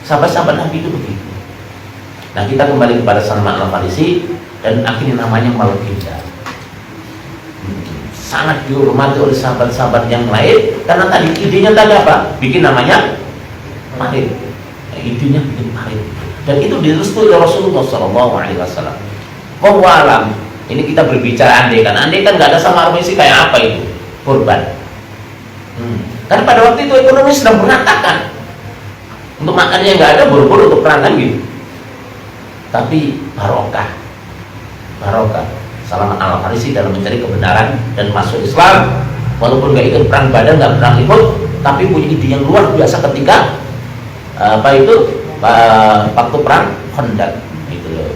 Sahabat-sahabat Nabi itu begitu. Nah kita kembali kepada Salman Al-Farisi dan akhirnya namanya Malkida. Sangat dihormati oleh sahabat-sahabat yang lain karena tadi idenya tadi apa? Bikin namanya Marid. Idenya bikin Marid. Dan itu direstui oleh Rasulullah SAW. Wallahualam. Ini kita berbicara andai kan nggak ada sama Al-Farisi kayak apa itu? Korban. Karena pada waktu itu ekonomi sedang berantakan. Untuk makannya nggak ada, buru-buru untuk perang kan gitu. Tapi barokah Salman Al-Farisi dalam mencari kebenaran dan masuk Islam, walaupun nggak ikut perang Badar, nggak pernah ikut, tapi punya ide yang luar biasa ketika waktu perang Khandaq itu loh.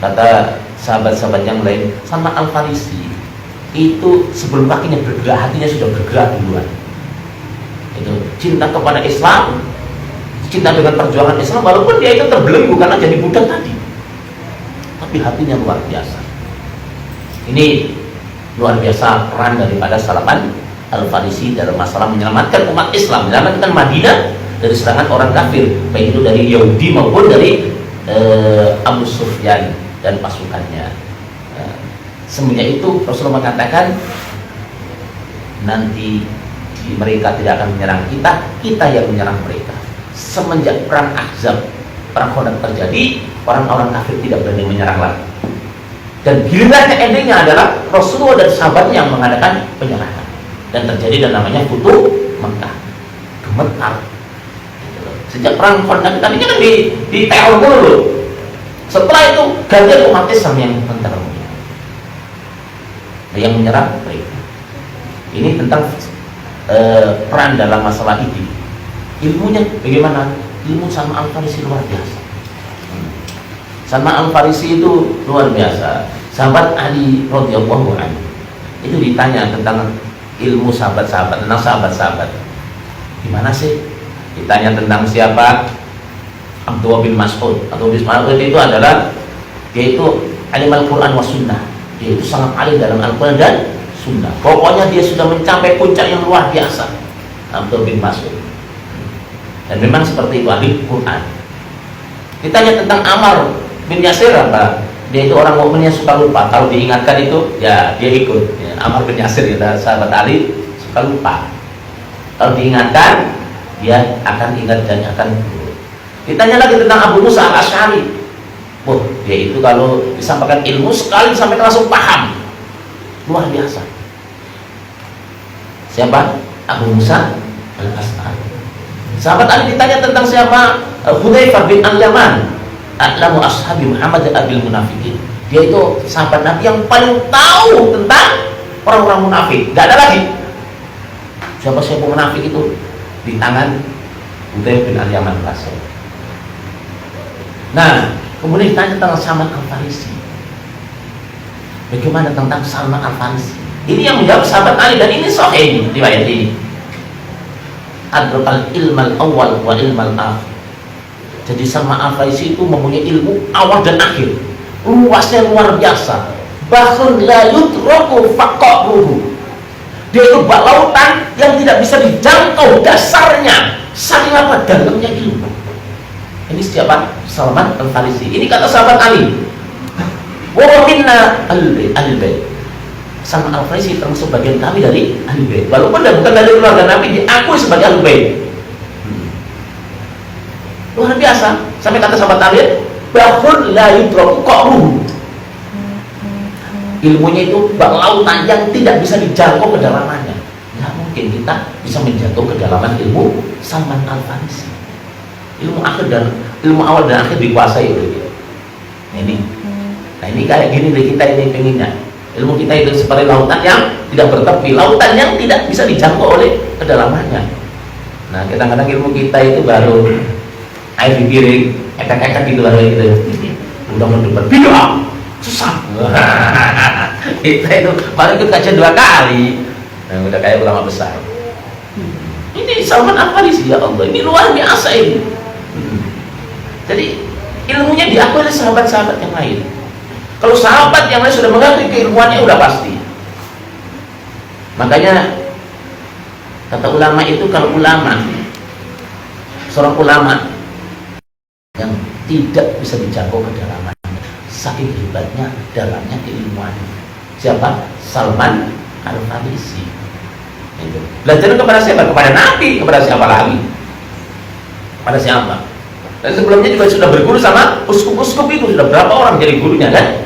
Kata sahabat-sahabat yang lain, Salman Al-Farisi itu sebelum kakinya bergerak, hatinya sudah bergerak duluan. Itu cinta kepada Islam, cinta dengan perjuangan Islam, walaupun dia itu terbelenggu karena jadi budak tadi, tapi hatinya luar biasa. Ini luar biasa peran daripada Salman Al-Farisi dalam masalah menyelamatkan umat Islam, menyelamatkan Madinah dari serangan orang kafir, baik itu dari Yahudi maupun dari Abu Sufyan dan pasukannya. Semenjak itu Rasulullah mengatakan nanti mereka tidak akan menyerang kita, kita yang menyerang mereka. Semenjak perang Ahzab, perang Khandaq terjadi, orang-orang kafir tidak berani menyerang lagi. Dan gilirannya endingnya adalah Rasulullah dan sahabatnya yang mengadakan penyerangan. Dan terjadi dan namanya Futuh Mekah. Gemetar. Sejak perang Khandaq tadinya kan di teror dulu. Setelah itu gantian umat Islam yang tentara yang menyerang mereka. Ini tentang peran dalam masalah ini. Ilmunya bagaimana? Ilmu Salman Al-Farisi luar biasa. Salman Al-Farisi itu luar biasa. Sahabat Ali radhiyallahu anhu itu ditanya tentang ilmu sahabat-sahabat, tentang sahabat-sahabat. Gimana sih? Ditanya tentang siapa? Abdullah bin Mas'ud. Abdullah bin Mas'ud itu adalah dia itu alim Al-Quran wa Sunnah. Dia itu sangat alim dalam Al-Quran dan Sunnah. Pokoknya dia sudah mencapai puncak yang luar biasa. Abdullah bin Mas'ud. Dan memang seperti itu ahli Quran. Ditanya tentang Ammar bin Yasir apa? Dia itu orang mukmin yang suka lupa. Kalau diingatkan itu, ya dia ikut. Ya, Ammar bin Yasir ya, sahabat Ali suka lupa. Kalau diingatkan, dia akan ingat dan akan lupa. Ditanya lagi tentang Abu Musa Al-Asy'ari. Wah, dia itu kalau disampaikan ilmu sekali sampai langsung paham. Luar biasa. Siapa? Abu Musa Al-Asy'ari. Sahabat Ali ditanya tentang siapa? Hudzaifah bin Al-Yaman. A'lamu ashabi Muhammad abil munafikin. Dia itu sahabat Nabi yang paling tahu tentang orang-orang munafik. Gak ada lagi. Siapa-siapa munafik itu di tangan Hudzaifah bin Al-Yaman Rasul. Nah, kemudian ditanya tentang Salman Al-Farisi. Bagaimana tentang Salman Al-Farisi? Ini yang menjawab sahabat Ali dan ini sahih riwayat ini. Adrakal ilmal awal wa ilmal akhir. Jadi Salman Al-Farisi itu mempunyai ilmu awal dan akhir. Luasnya luar biasa. Bahkan la yudraku faqaruhu. Dia itu bak lautan yang tidak bisa dijangkau dasarnya. Saking apa dalamnya ilmu. Ini siapa? Salman Al-Farisi. Ini kata sahabat Ali. Wa minna al-bait. Salman Al-Farisi termasuk bagian kami dari Al-Bait. Walaupun bukan dari keluarga Nabi, diakui sebagai Al-Bait. Luar biasa. Sampai kata sahabat Ali, bahun la yudraku qa'ruhu. Ilmunya itu bak lautan yang tidak bisa dijangkau kedalamannya. Nggak mungkin kita bisa menjangkau kedalaman ilmu Salman Al-Farisi. Ilmu akhir dan ilmu awal dan akhir dikuasai oleh dia. Nah ini kayak gini deh kita ini pengennya. Ilmu kita itu seperti lautan yang tidak bertepi, lautan yang tidak bisa dijangkau oleh kedalamannya. Nah kadang-kadang ilmu kita itu baru air dipiring, ekak-ekak gitu baru gitu. Udah mendebat, bid'ah, susah. Kita itu baru ikut kajian 2 kali. Nah udah kayak ulama besar. Ini Salman Al-Farisi, ya Allah, ini luar biasa ini. Jadi ilmunya diakui oleh sahabat-sahabat yang lain. Kalau sahabat yang lain sudah mengakui keilmuannya udah pasti. Makanya kata ulama itu, kalau ulama, seorang ulama yang tidak bisa dijangkau kedalamannya, saking hebatnya dalamnya keilmuannya. Siapa? Salman Al-Farisi. Belajar kepada siapa? Kepada Nabi. Kepada siapa lagi? Kepada siapa? Dan sebelumnya juga sudah berguru sama uskup-uskup itu. Sudah berapa orang jadi gurunya kan?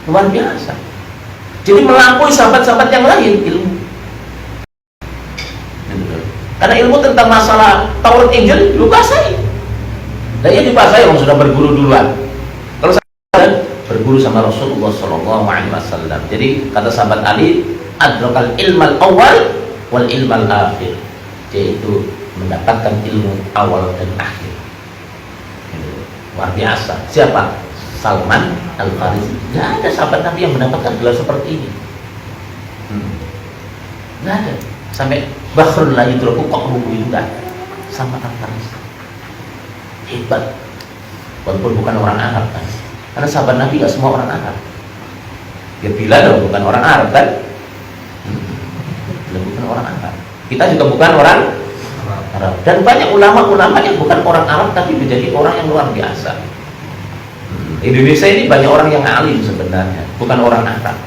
Luar biasa. Jadi melampaui sahabat-sahabat yang lain ilmu. Karena ilmu tentang masalah Taurat Injil dikuasai. Dan ia dikuasai, orang sudah berguru duluan. Kalau saya berguru sama Rasulullah SAW. Jadi kata sahabat Ali, adrakal ilmal awal wal ilmal akhir, yaitu mendapatkan ilmu awal dan akhir. Luar biasa. Siapa? Salman Al-Farisi. Tidak ada sahabat Nabi yang mendapatkan gelar seperti ini. Tidak ada. Sampai Bahrul la yudraku qa'ruhu itu tidak ada. Salman Al-Farisi hebat, walaupun bukan orang Arab kan. Karena sahabat Nabi tidak semua orang Arab. Ya bila dong bukan orang Arab kan. Bukan orang Arab. Kita juga bukan orang Arab. Dan banyak ulama-ulama yang bukan orang Arab tapi menjadi orang yang luar biasa. Indonesia ini banyak orang yang alim sebenarnya, bukan orang Arab.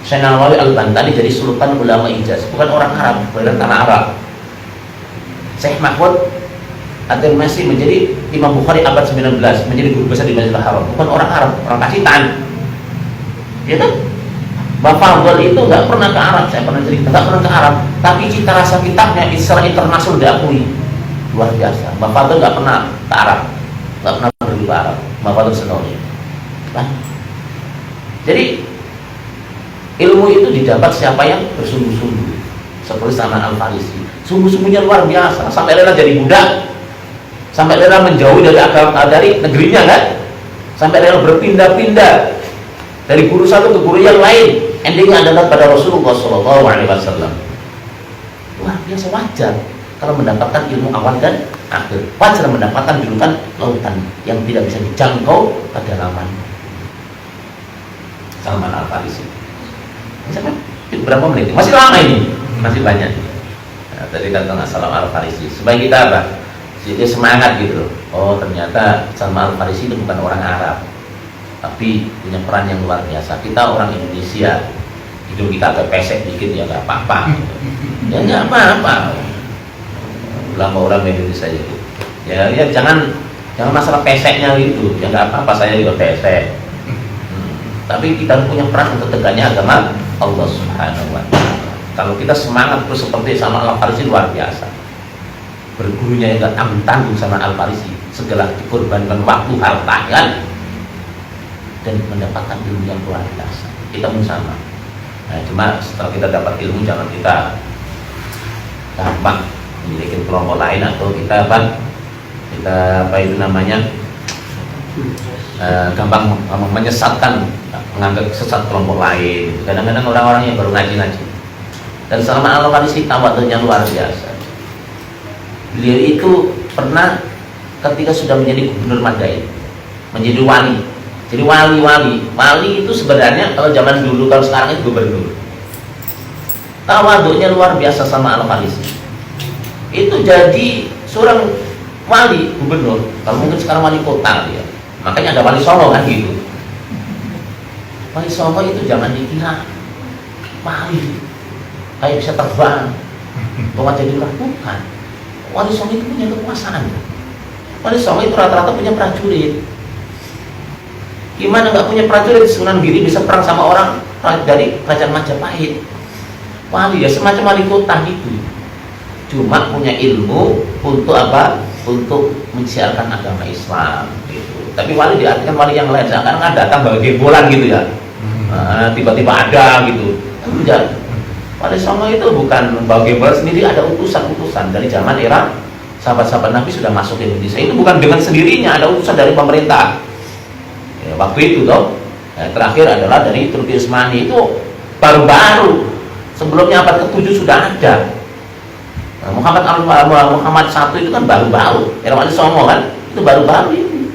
Syekh Nawawi Al-Bantani jadi sultan ulama Hijaz, bukan orang Arab, bukan tanah Arab. Syekh Mahmud At-Tirmizi menjadi Imam Bukhari abad 19, menjadi guru besar di Masjidil Haram, bukan orang Arab, orang Pacitan. Ya kan? Bapak Fadl itu nggak pernah ke Arab, saya pernah cerita, nggak pernah ke Arab, tapi cita rasa kitabnya secara internasional diakui, luar biasa. Bapak Fadl nggak pernah ke Arab, nggak pernah pergi ke Arab, Bapak Fadl Senawi. Jadi ilmu itu didapat siapa yang bersungguh-sungguh, seperti Salman Al-Farisi, sungguh-sungguhnya luar biasa, sampai rela jadi budak, sampai rela menjauhi dari agama, dari negerinya kan, sampai rela berpindah-pindah dari guru satu ke guru yang lain, endingnya adalah pada Rasulullah SAW. Luar biasa. Wajar kalau mendapatkan ilmu awal dan akhir, wajar mendapatkan julukan lautan yang tidak bisa dijangkau kedalaman. Salman Al-Farisi. Berapa menit? Masih lama ini, masih banyak. Nah, tadi kata Salman Al-Farisi, supaya kita apa? Jadi semangat gitu loh. Oh ternyata Salman Al-Farisi itu bukan orang Arab, tapi punya peran yang luar biasa. Kita orang Indonesia, hidup kita agak pesek dikit ya nggak apa-apa. Ya nggak apa-apa. Ulama-ulama Indonesia itu. Ya jangan masalah peseknya gitu. Ya nggak apa-apa, saya juga pesek. Tapi kita punya peran untuk tegaknya agama Allah Subhanahu wa Ta'ala. Kalau kita semangat terus seperti sama Al-Farisi, luar biasa. Bergurunya yang gak tanggung sama Al-Farisi, segala dikorbankan waktu, hartanya, dan mendapatkan ilmu yang luar biasa. Kita pun sama. Nah, cuma setelah kita dapat ilmu, jangan kita gampang memiliki kelompok lain, atau kita apa itu namanya, gampang menyesatkan, menganggap sesat kelompok lain. Kadang-kadang orang-orang yang baru ngaji-ngaji. Dan Salman Al-Farisi tawadhunya luar biasa. Beliau itu pernah ketika sudah menjadi gubernur Madain, menjadi wali. Jadi wali itu sebenarnya kalau zaman dulu, kalau sekarang itu gubernur. Tawadhunya luar biasa sama Al-Farisi. Itu jadi seorang wali gubernur. Kalau mungkin sekarang wali kota ya. Makanya ada wali Solo kan gitu. Wali Songo itu jangan dikira wali kayak bisa terbang, bawa jadi ular, bukan. Wali Songo itu punya kekuasaan. Wali Songo itu rata-rata punya prajurit. Gimana nggak punya prajurit? Sunan Giri bisa perang sama orang dari kerajaan Majapahit. Wali ya semacam wali kota gitu. Cuma punya ilmu untuk apa? untuk mensiarkan agama Islam gitu. Tapi wali diartikan wali yang lain, sekarang kan datang bawa gembolan gitu ya. Tiba-tiba ada gitu. Tidak. Wali Songo itu bukan bawa gembolan sendiri, ada utusan-utusan dari zaman era sahabat-sahabat Nabi sudah masuk ke Indonesia. Itu bukan dengan sendirinya, ada utusan dari pemerintah. Ya, waktu itu toh. Terakhir adalah dari Turki Utsmani, itu baru-baru. Sebelumnya abad ke-7 sudah ada. Muhammad I itu kan baru-baru. Era Wali Songo kan itu baru-baru ini.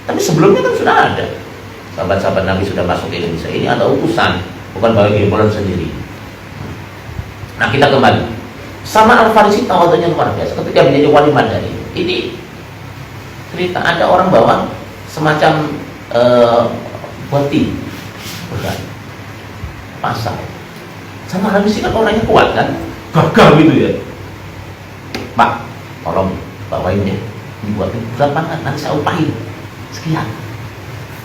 Tapi sebelumnya kan sudah ada. Sahabat-sahabat Nabi sudah masuk ke Indonesia. Ini ada utusan, bukan bagi gembolan sendiri. Nah, kita kembali. Salman Al-Farisi tawadhunya luar biasa ketika menjadi wali Madani. Ini cerita ada orang bawa semacam boti bukan pasang. Salman Al-Farisi kan orangnya kuat kan, gagah gitu ya. Pak, tolong bawain ya, dibuatin berapa, nanti saya upahin sekian.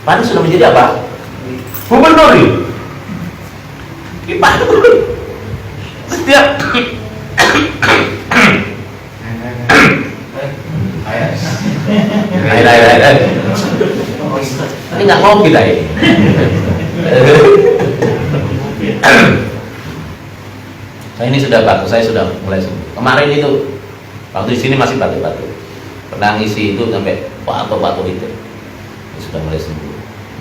Pak ini sudah menjadi apa? Gubernur ya. Pak gubernur. Setiap air. Ini nggak mau kita ini. Saya ini sudah batuk, saya sudah mulai sembuh. Kemarin itu waktu di sini masih batuk-batuk. Pernah ngisi itu sampai batuk itu. Ini sudah mulai sembuh.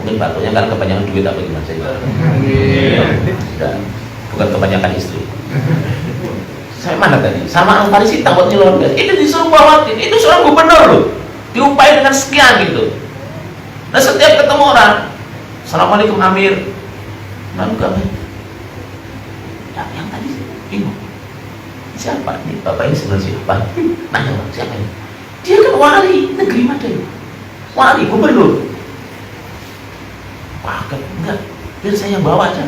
Mungkin batuknya karena kebanyakan duit apa gimana saya. Sudah. Bukan kebanyakan istri. Saya mana tadi? Sama Al-Farisi takutnya luar biasa. Itu disuruh bawatin. Itu seorang gubernur loh. Diupain dengan sekian gitu. Nah, setiap ketemu orang, Assalamualaikum Amir. Lalu kami, ya, yang tadi bingung. Siapa? Ini bapak ini sebenarnya siapa? Nanya, siapa ini? Dia kan wali negeri Madani. Wali gubernur. Wah, enggak. Biar saya yang bawa aja.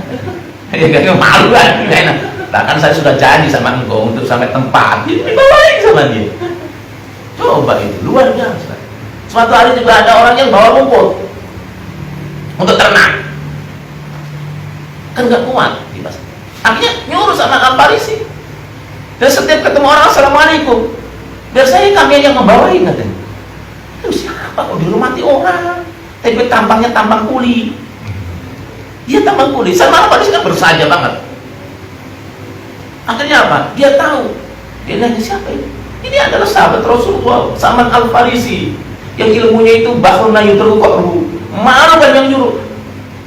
Ya kayak malu kan, enak. Bahkan saya sudah janji sama engkau untuk sampai tempat dibawain sama dia. Coba itu luar biasa. Suatu hari juga ada orang yang bawa rumput untuk ternak, kan nggak kuat, akhirnya nyuruh sama Al-Farisi. Dan setiap ketemu orang Assalamualaikum, biar saya kami yang membawain katanya. Itu siapa kok dihormati orang, tapi tampangnya tampang kuli. Dia tampang kuli, sama Al-Farisi kan bersaja banget. Akhirnya apa? Dia tahu. Dia nanya siapa ini? Ini adalah sahabat Rasulullah, Salman Al-Farisi, yang ilmunya itu bahrun la yudrikuhu. Malu kan yang nyuruh.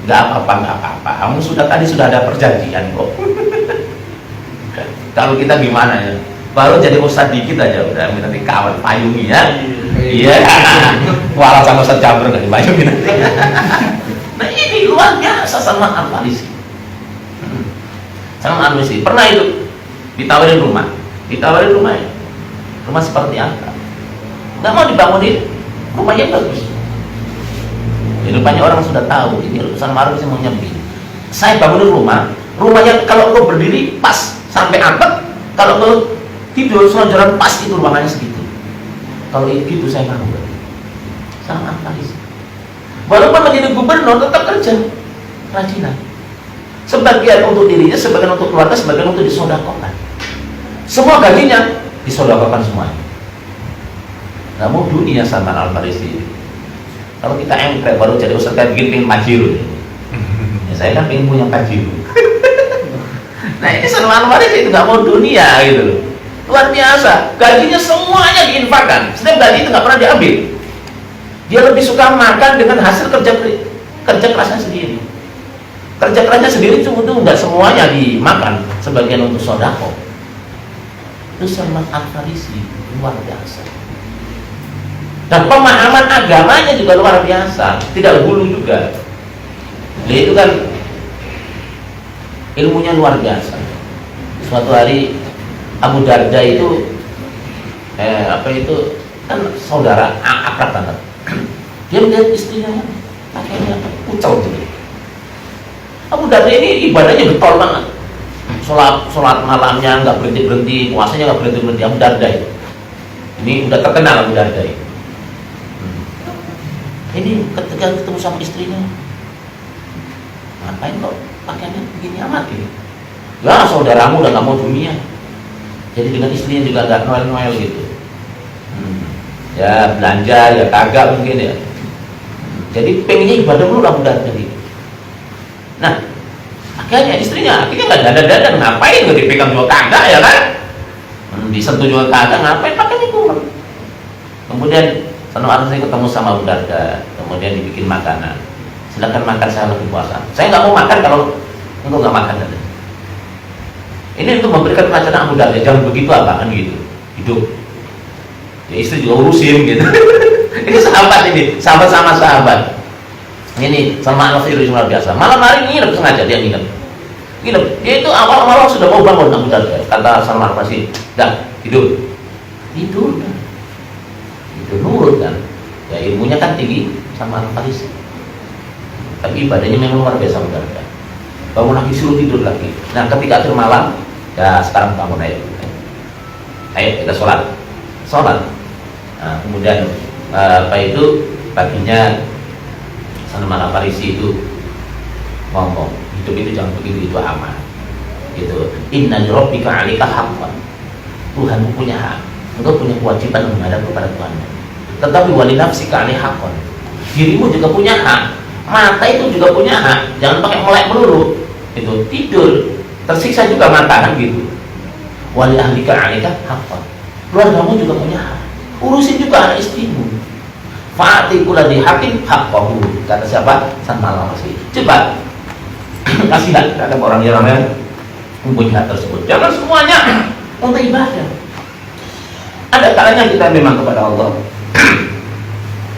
Gak apa-apa. Kamu tadi sudah ada perjanjian kok. Kalau kita gimana ya? Baru jadi ustadz dikit aja udah nanti kawan payungi ya. Iya. Walau sama Ustadz Jabir nggak dipayungi nanti. Nah ini luar biasa Salman Al-Farisi. Salman Al-Farisi pernah itu ditawarin rumah ya. Rumah seperti apa? Nggak mau dibangunin, rumahnya bagus. Jadi banyak orang sudah tahu ini Salman Al-Farisi mau nyempi. Saya bangunin rumahnya kalau kau berdiri pas sampai atap, kalau kau tidur selonjoran pas itu ruangannya segitu. Kalau itu saya mau. Salman Al-Farisi. Walaupun menjadi gubernur tetap kerja rajinan. Sebagian untuk dirinya, sebagian untuk keluarga, sebagian untuk disodakokan. Semua gajinya disodakokan semuanya. Namun dunia Salman Al-Farisi. Kalau kita engkrek baru jadi ustaz kayak begini pengen majiru. Ya, saya kan pengen punya kajiru. Nah ini Salman Al-Farisi itu nggak mau dunia gitu loh. Luar biasa. Gajinya semuanya diinfakkan. Setiap gaji itu nggak pernah diambil. Dia lebih suka makan dengan hasil kerja kerasnya sendiri. Kerja kerasnya sendiri cuma itu nggak semuanya dimakan, sebagian untuk sodako. Itu Salman Al-Farisi luar biasa. Dan pemahaman agamanya juga luar biasa, tidak hulu juga. Dia itu kan ilmunya luar biasa. Suatu hari Abu Darda itu kan saudara akrab banget. Dia melihat istrinya pakaiannya kucel gitu. Abu Darda ini ibadahnya getol banget. Sholat malamnya nggak berhenti, puasanya nggak berhenti. Abu Darda itu. Ini udah terkenal Abu Darda itu. Ini ketika ketemu sama istrinya, ngapain kok pakaiannya begini amat ini? Ya saudaramu udah nggak mau dunia. Jadi dengan istrinya juga nggak noel-noel gitu. ya belanja ya kagak mungkin ya. Jadi pengennya ibadah dulu lah udah jadi. Nah, akhirnya istrinya nggak dada ngapain nggak dipegang juga kagak ya kan? Disentuh juga kagak ngapain pakai itu. Kemudian sanu saya ketemu sama Bu Darda, kemudian dibikin makanan. Silakan makan, saya lagi puasa. Saya nggak mau makan kalau engkau nggak makan. Ini untuk memberikan pelajaran Abu Darda, jangan begitu apa kan gitu. Hidup. Ya istri juga urusin gitu. Ini sahabat ini, sahabat sama sahabat. Ini Salman Al-Farisi luar biasa. Malam hari nginep sengaja dia nginep. Dia itu awal-awal sudah mau bangun Abu Darda. Kata Salman Al-Farisi, dah tidur. Tidur. Itu nurut kan. Ya ilmunya kan tinggi Salman Al-Farisi. Tapi ibadahnya memang luar biasa Abu Darda. Bangun lagi suruh tidur lagi. Nah ketika akhir malam, ya sekarang bangun ayo kita sholat. Nah, kemudian paginya Salman Al-Farisi itu ngomong, hidup itu jangan begitu, itu aman gitu. Inna li rabbika 'alaika haqqan, Tuhan punya hak, engkau punya kewajiban menghadap kepada Tuhan. Tetapi wali nafsika 'alaika haqqan, dirimu juga punya hak, mata itu juga punya hak, jangan pakai melek melulu itu, tidur tersiksa juga mata kan gitu. Wali ahlika 'alaika haqqan, keluargamu juga punya hak, urusin juga anak istrimu. Fa'ati kulladzi haqqin haqqahu, kata siapa? Salman Al-Farisi. Coba kasihan terhadap orang yang mempunyai hak tersebut. Jangan semuanya untuk ibadah. Ada kalanya kita memang kepada Allah,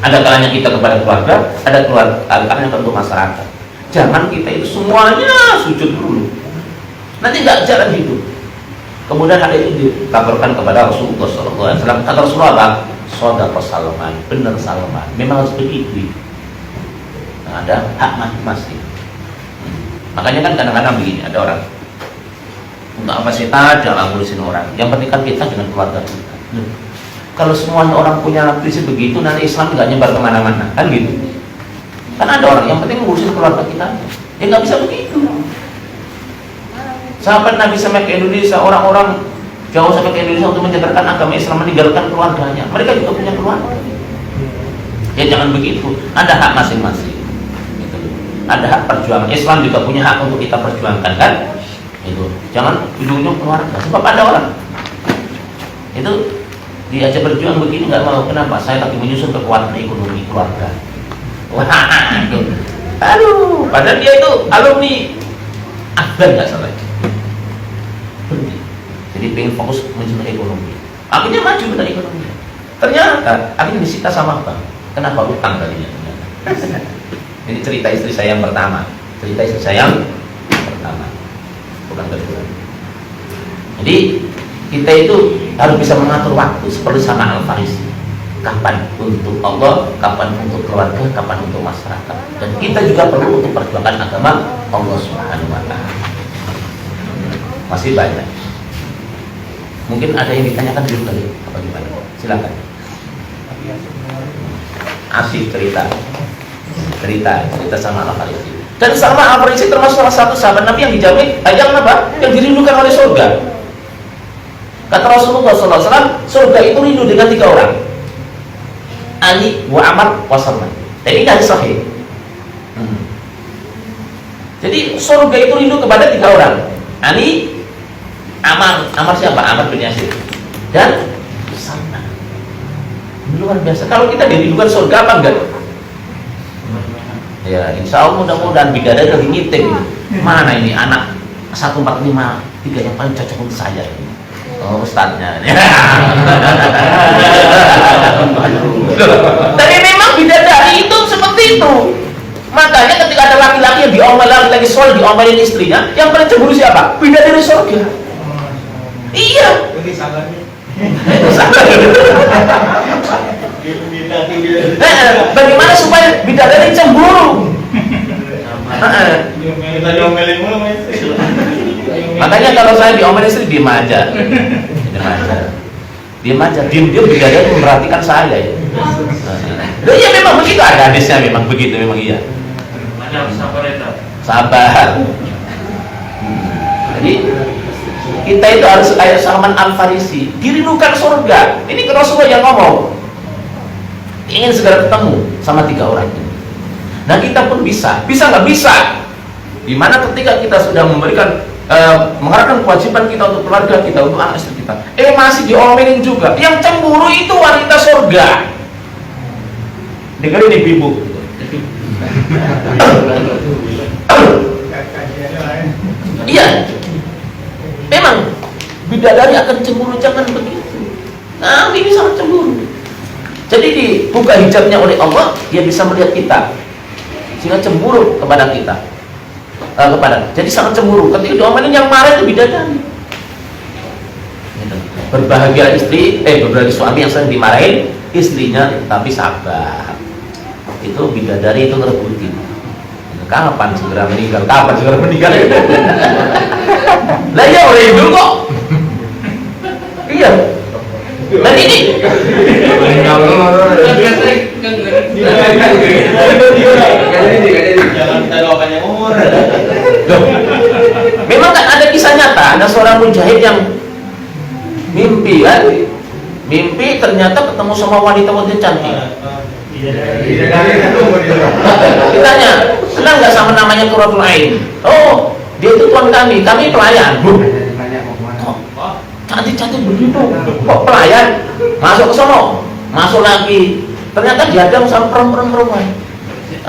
ada kalanya kita kepada keluarga, ada kalanya untuk masyarakat. Jangan kita itu semuanya sujud dulu, nanti nggak jalan hidup. Kemudian ada itu dikabarkan kepada Rasulullah SAW. Kata Rasulullah apa? Shadaqah Salman, benar Salman, memang harus begitu. Nah, ada hak masing-masing. Makanya kan kadang-kadang begini, ada orang untuk apa sih jangan ngurusin orang, yang penting kan kita dengan keluarga kita. Kalau semuanya orang punya prinsip begitu, nanti Islam nggak nyebar kemana-mana kan gitu. Kan ada orang yang penting ngurusin keluarga kita, ya nggak bisa begitu. Sahabat Nabi sampai ke Indonesia, orang-orang jauh sampai ke Indonesia untuk menyebarkan agama Islam, meninggalkan keluarganya. Mereka juga punya keluarga. Ya jangan begitu. Ada hak masing-masing. Gitu. Ada hak perjuangan. Islam juga punya hak untuk kita perjuangkan kan? Itu. Jangan ujung-ujung keluarga. Sebab ada orang itu diajak berjuang begini nggak mau. Kenapa? Saya lagi menyusun kekuatan ekonomi keluarga. Wah, itu. Aduh, padahal dia itu alumni Akbar nggak salah. Jadi pengen fokus menyusun ekonomi. Akhirnya maju dengan ekonomi. Ternyata akhirnya disita sama bank. Kenapa? Utang tadinya. Ini cerita istri saya yang pertama. Cerita istri saya yang pertama. Bukan kedua. Jadi kita itu harus bisa mengatur waktu seperti Salman Al-Farisi. Kapan untuk Allah, kapan untuk keluarga, kapan untuk masyarakat. Dan kita juga perlu untuk perjuangkan agama Allah Subhanahu wa Ta'ala. Masih banyak. Mungkin ada yang ditanyakan dulu kali, apa gimana? Silakan. Asik cerita Salman Al-Farisi. Dan Salman Al-Farisi termasuk salah satu sahabat Nabi yang dijamin yang apa? Yang dirindukan oleh surga. Kata Rasulullah SAW, surga itu rindu dengan 3 orang. Ali, wa Amar, wa Salman. Ini hadis sahih. Jadi surga itu rindu kepada 3 orang. Ali, Amar siapa? Amar bin Yasir dan Salman. Luar biasa. Kalau kita dirindukan surga apa enggak? Ya, insya Allah mudah-mudahan bidadari lagi ngiting. Mana ini anak 1453 yang paling cocok untuk saya ini? Oh, ustadznya. Tapi memang bidadari itu seperti itu. Makanya ketika ada laki-laki yang diomel, laki-laki soleh diomelin istrinya, yang paling cemburu siapa? Bidadari surga. Iya. Itu sabarnya. Bagaimana supaya bidadari cemburu? Makanya kalau saya diomelin istri diem aja. Diam bidadari memperhatikan saya ya. Iya memang begitu, ada hadisnya memang begitu, memang iya. Sabar. Jadi kita itu harus kayak Salman Al-Farisi, dirindukan surga. Ini Rasulullah yang ngomong. ingin segera ketemu sama 3 orang ini. Nah kita pun bisa nggak bisa? Dimana ketika kita sudah memberikan mengarahkan kewajiban kita untuk keluarga kita, untuk anak istri kita, masih diomelin juga. Yang cemburu itu wanita surga. Dengerin ibu-ibu. Iya, memang bidadari akan cemburu, jangan begitu. Nah, ini sangat cemburu. Jadi dibuka hijabnya oleh Allah, dia bisa melihat kita, sehingga cemburu kepada kita. Jadi sangat cemburu. Ketika diomelin yang marah itu bidadari. Berbahagia istri, berbahagia suami yang sering dimarahin istrinya, tapi sabar. Itu bidadari itu ngerebutin. Kapan segera meninggal? Lah ya oleh itu kok. Iya. Dan ini memang kan ada kisah nyata, ada seorang mujahid yang mimpi kan, mimpi ternyata ketemu sama wanita-wanita cantik. Ditanya, kenal nggak sama namanya Qurratul Ain? Oh, dia itu tuan kami pelayan. Cantik-cantik begitu, kok pelayan? Masuk ke sono, masuk lagi. Ternyata dihadang sama perempuan.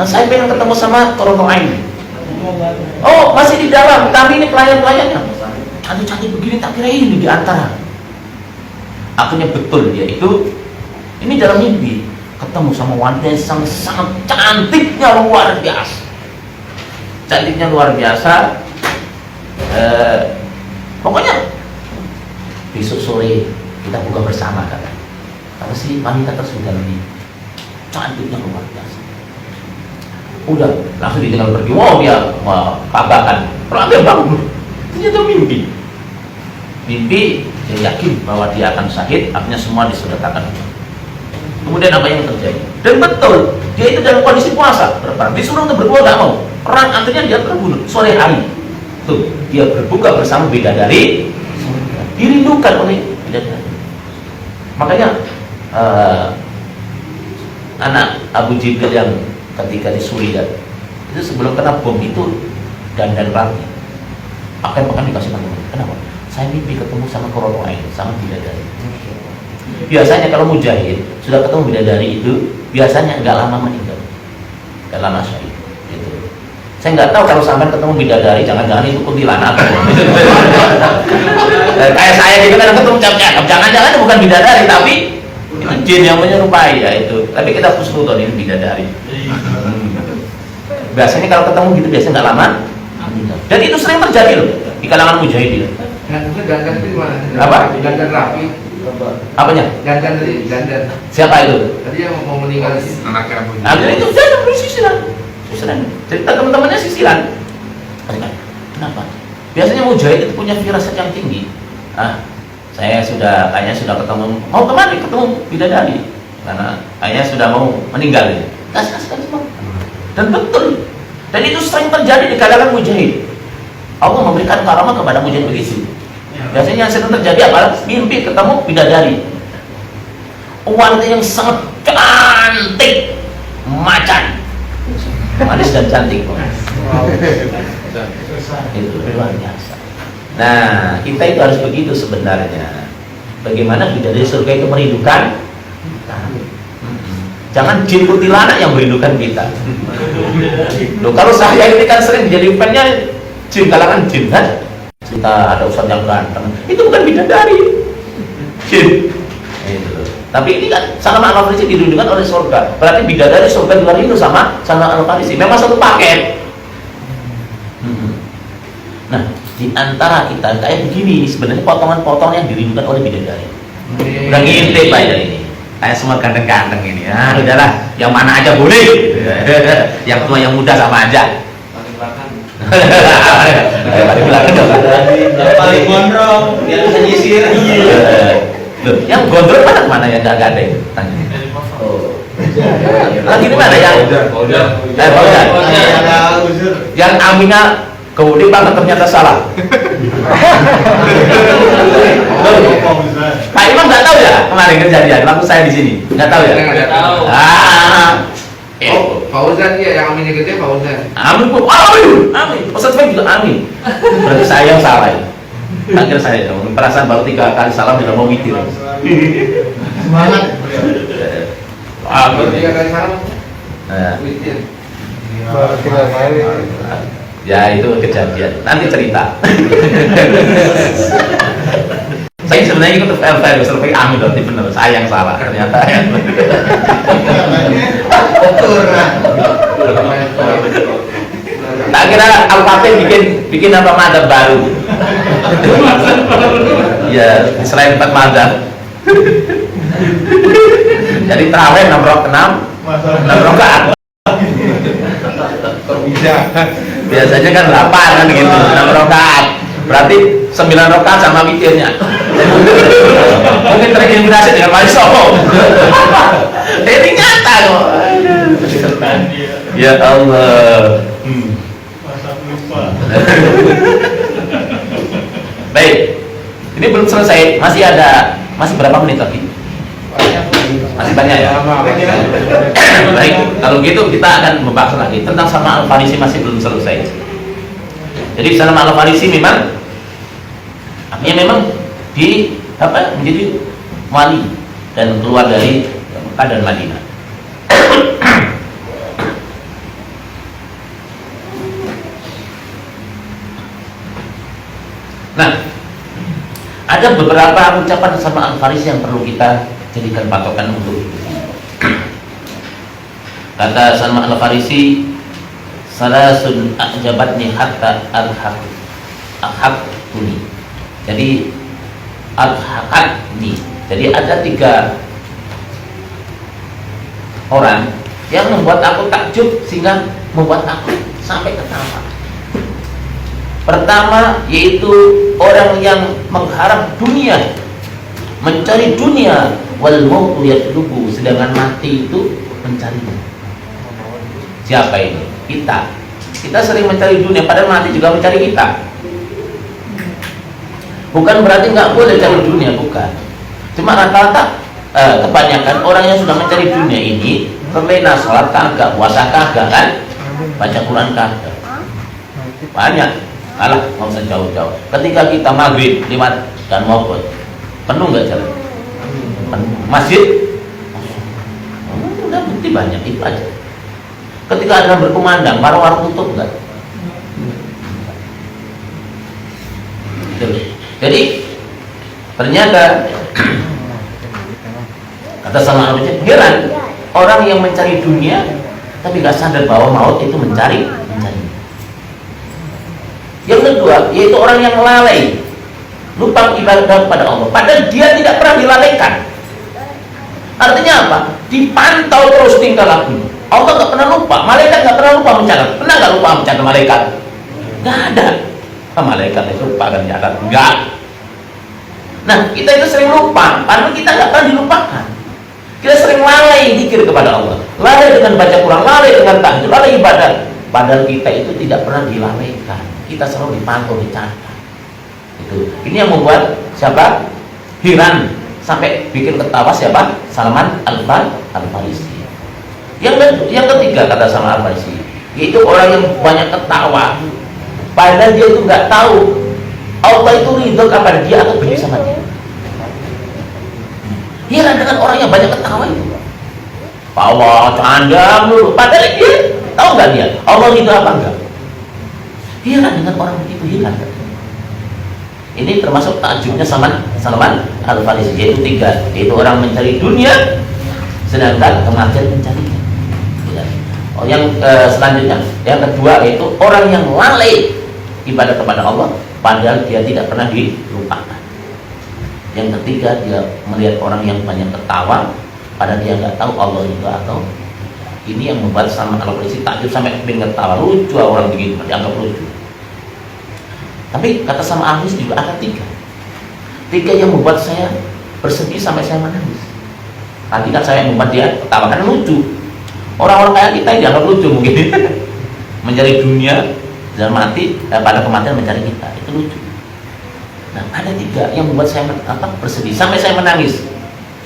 Saya pengen ketemu sama Qurratul Ain. Oh, masih di dalam. Kami ini pelayan-pelayannya. Cantik-cantik begini, tak kira ini di antara. Akhirnya betul dia itu. Ini dalam mimpi ketemu sama wanita yang sangat cantiknya luar biasa. Cantiknya luar biasa. Pokoknya besok sore kita buka bersama kan. Kata si wanita tersebut ini cantiknya luar biasa. Udah langsung ditinggal pergi. Wow, dia kabakan. Kalau dia bangun, ternyata mimpi. Dia yakin bahwa dia akan syahid. Akhirnya semua disedekahkan. Kemudian apa yang terjadi? Dan betul, dia itu dalam kondisi puasa. Disuruh untuk berbuka, nggak mau. Perang artinya dia terbunuh sore hari. Tuh, dia berbuka bersama bidadari. Dirindukan oleh bidadari. Makanya anak Abu Jibril yang ketika di Suriah itu sebelum kena bom itu dandan rapi. Pakai dikasih tahu. Kenapa? Saya mimpi ketemu sama Qurratul Ain, sama bidadari. Biasanya kalau mujahid sudah ketemu bidadari itu biasanya nggak lama meninggal, nggak lama syahid. Gitu. Saya nggak tahu kalau sampai ketemu bidadari, jangan-jangan itu kuntilanak. Kayak saya juga kadang ketemu cakep, jangan-jangan itu bukan bidadari tapi itu jin yang menyerupai ya itu. Tapi kita khusnudon ini bidadari. Biasanya kalau ketemu gitu biasanya nggak lama meninggal. Dan itu sering terjadi loh di kalangan mujahidin. Dandan itu gimana? Apa? Dandan rapi. Apanya? Dandan. Siapa itu? Tadi yang mau meninggal Anaknya Abu Nah, itu jangan bersisiran. Cerita teman-temannya sisiran. Kenapa? Biasanya mujahid itu punya firasat yang tinggi. Saya kayaknya sudah ketemu. Mau kemana? Ketemu bidadari. Karena kayaknya sudah mau meninggal. Kasih semua. Dan betul. Dan itu sering terjadi di kalangan mujahid. Allah memberikan karamah kepada mujahid begitu. Biasanya yang sering terjadi apa? Mimpi ketemu bidadari. Wanita yang sangat cantik, macan, manis dan cantik. Itu luar biasa. Nah, kita itu harus begitu sebenarnya. Bagaimana bidadari surga itu merindukan? Jangan jin kuntilanak yang merindukan kita. Loh, kalau saya ini kan sering menjadi fan-nya jin, kalangan jin kan? Kita ada ustadz yang ganteng, itu bukan bidadari, jin. Tapi ini kan Salman Al-Farisi dirindukan oleh surga. Berarti bidadari surga juga rindu sama Salman Al-Farisi. Memang satu paket. Nah, di antara kita kayak begini sebenarnya potongan-potongan yang dirindukan oleh bidadari. Udah ngintip aja ini. Kayak semua ganteng-ganteng ini. Udahlah, yang mana aja boleh. Yang tua yang muda sama aja. Paling belakang dong. Paling gondrong, dia bisa nyisir. Loh, yang gondrong mana yang nggak gandeng? Tanya. Lagi di mana yang? Fauzan. Yang Amina kemudian banget ternyata salah. Pak Imam nggak nggak tahu ya kemarin kejadian waktu saya di sini, nggak tahu ya. Nggak tahu. Oh, Fauzan ya, yang aminnya gede Fauzan. Amin bu, amin. Ustaz Faik juga amin. Berarti saya yang salah ya. Tak kira saya dong. Perasaan baru 3 kali salam sudah mau witir. Semangat. Baru 3 Amin. kali salam. Nah, Witir. Baru 3 kali. ya itu kejadian. Nanti cerita. Saya sebenarnya ikut fair Ustaz Faik amin berarti benar. Saya yang salah ternyata. Tak kira Al-Fatih bikin apa madzhab baru. Ya, selain 4 madzhab. Jadi tarawih 6 rakaat. Bisa. Biasanya kan 8 kan gitu, 6 rakaat. Berarti 9 rakaat sama witirnya. Mungkin terinspirasi dengan Wali Songo. Ini nyata kok. Ya Allah. Baik, ini belum selesai, masih berapa menit lagi? Masih banyak ya? Baik, kalau gitu kita akan membahas lagi tentang Salman Al-Farisi, masih belum selesai. Jadi Salman Al-Farisi memang menjadi wali dan keluar dari Mekah dan Madinah. Nah, ada beberapa ucapan Salman Al-Farisi yang perlu kita jadikan patokan untuk kata Salman Al-Farisi, salasun ajabatni hatta al-haqtuni. Jadi al-haqatni. Jadi ada 3 orang yang membuat aku takjub sehingga membuat aku sampai ketawa. Pertama yaitu orang yang mengharap dunia, mencari dunia, wal mautu yatlubu, sedangkan mati itu mencarinya. Siapa ini? Kita. Kita sering mencari dunia, padahal mati juga mencari kita. Bukan berarti nggak boleh cari dunia, bukan. Cuma rata-rata kebanyakan orang yang sudah mencari dunia ini terlena, sholat kagak, puasa kagak kan, baca Quran kagak. Banyak. Alah, nggak usah jauh-jauh. Ketika kita maghrib lewat dan maupun penuh nggak jalan? Penuh. Masjid, udah bukti banyak itu aja. Ketika ada berkumandang, warung-warung tutup nggak? Jadi ternyata kata sama Al-Fatih, heran orang yang mencari dunia tapi nggak sadar bahwa maut itu mencari. Yang kedua yaitu orang yang lalai, lupa ibadah kepada Allah, padahal dia tidak pernah dilalaikan. Artinya apa? Dipantau terus tingkah lakunya. Allah nggak pernah lupa, malaikat nggak pernah lupa mencatat. Pernah nggak lupa mencatat malaikat? Nggak ada. Malaikat itu lupa kan mencatat? Nggak. Nah, kita itu sering lupa, padahal kita nggak pernah dilupakan. Kita sering lalai zikir kepada Allah, lalai dengan baca Quran, lalai dengan tahajud, lalai ibadah. Padahal kita itu tidak pernah dilalaikan. Kita selalu dipantau, dicatat. Itu. Ini yang membuat siapa? Heran sampai bikin ketawa siapa? Salman Al-Farisi. Yang ketiga kata Salman Al-Farisi, yaitu orang yang banyak ketawa. Padahal dia itu nggak tahu Allah itu ridho kepada dia atau benci sama dia. Heran dengan orang yang banyak ketawa itu. Allah canda dulu. Padahal dia tahu nggak dia Allah ridho apa enggak? Heran dengan orang begitu, heran. Ini termasuk takjubnya Salman Al-Farisi, yaitu 3, yaitu orang mencari dunia sedangkan kematian mencarinya. Oh, yang selanjutnya, yang kedua yaitu orang yang lalai ibadah kepada Allah padahal dia tidak pernah dilupakan. Yang ketiga, dia melihat orang yang banyak ketawa padahal dia nggak tahu Allah itu atau. Ini yang membuat Salman Al-Farisi takjub sampai pengen ketawa. Lucu orang begitu, dianggap lucu. Tapi kata Salman Al-Farisi juga ada 3 yang membuat saya bersedih sampai saya menangis. Tadi kan saya membuat dia ketawa karena lucu. Orang-orang kayak kita yang dianggap lucu mungkin. Mencari dunia dan mati pada kematian mencari kita, itu lucu. Nah, ada 3 yang membuat saya bersedih sampai saya menangis.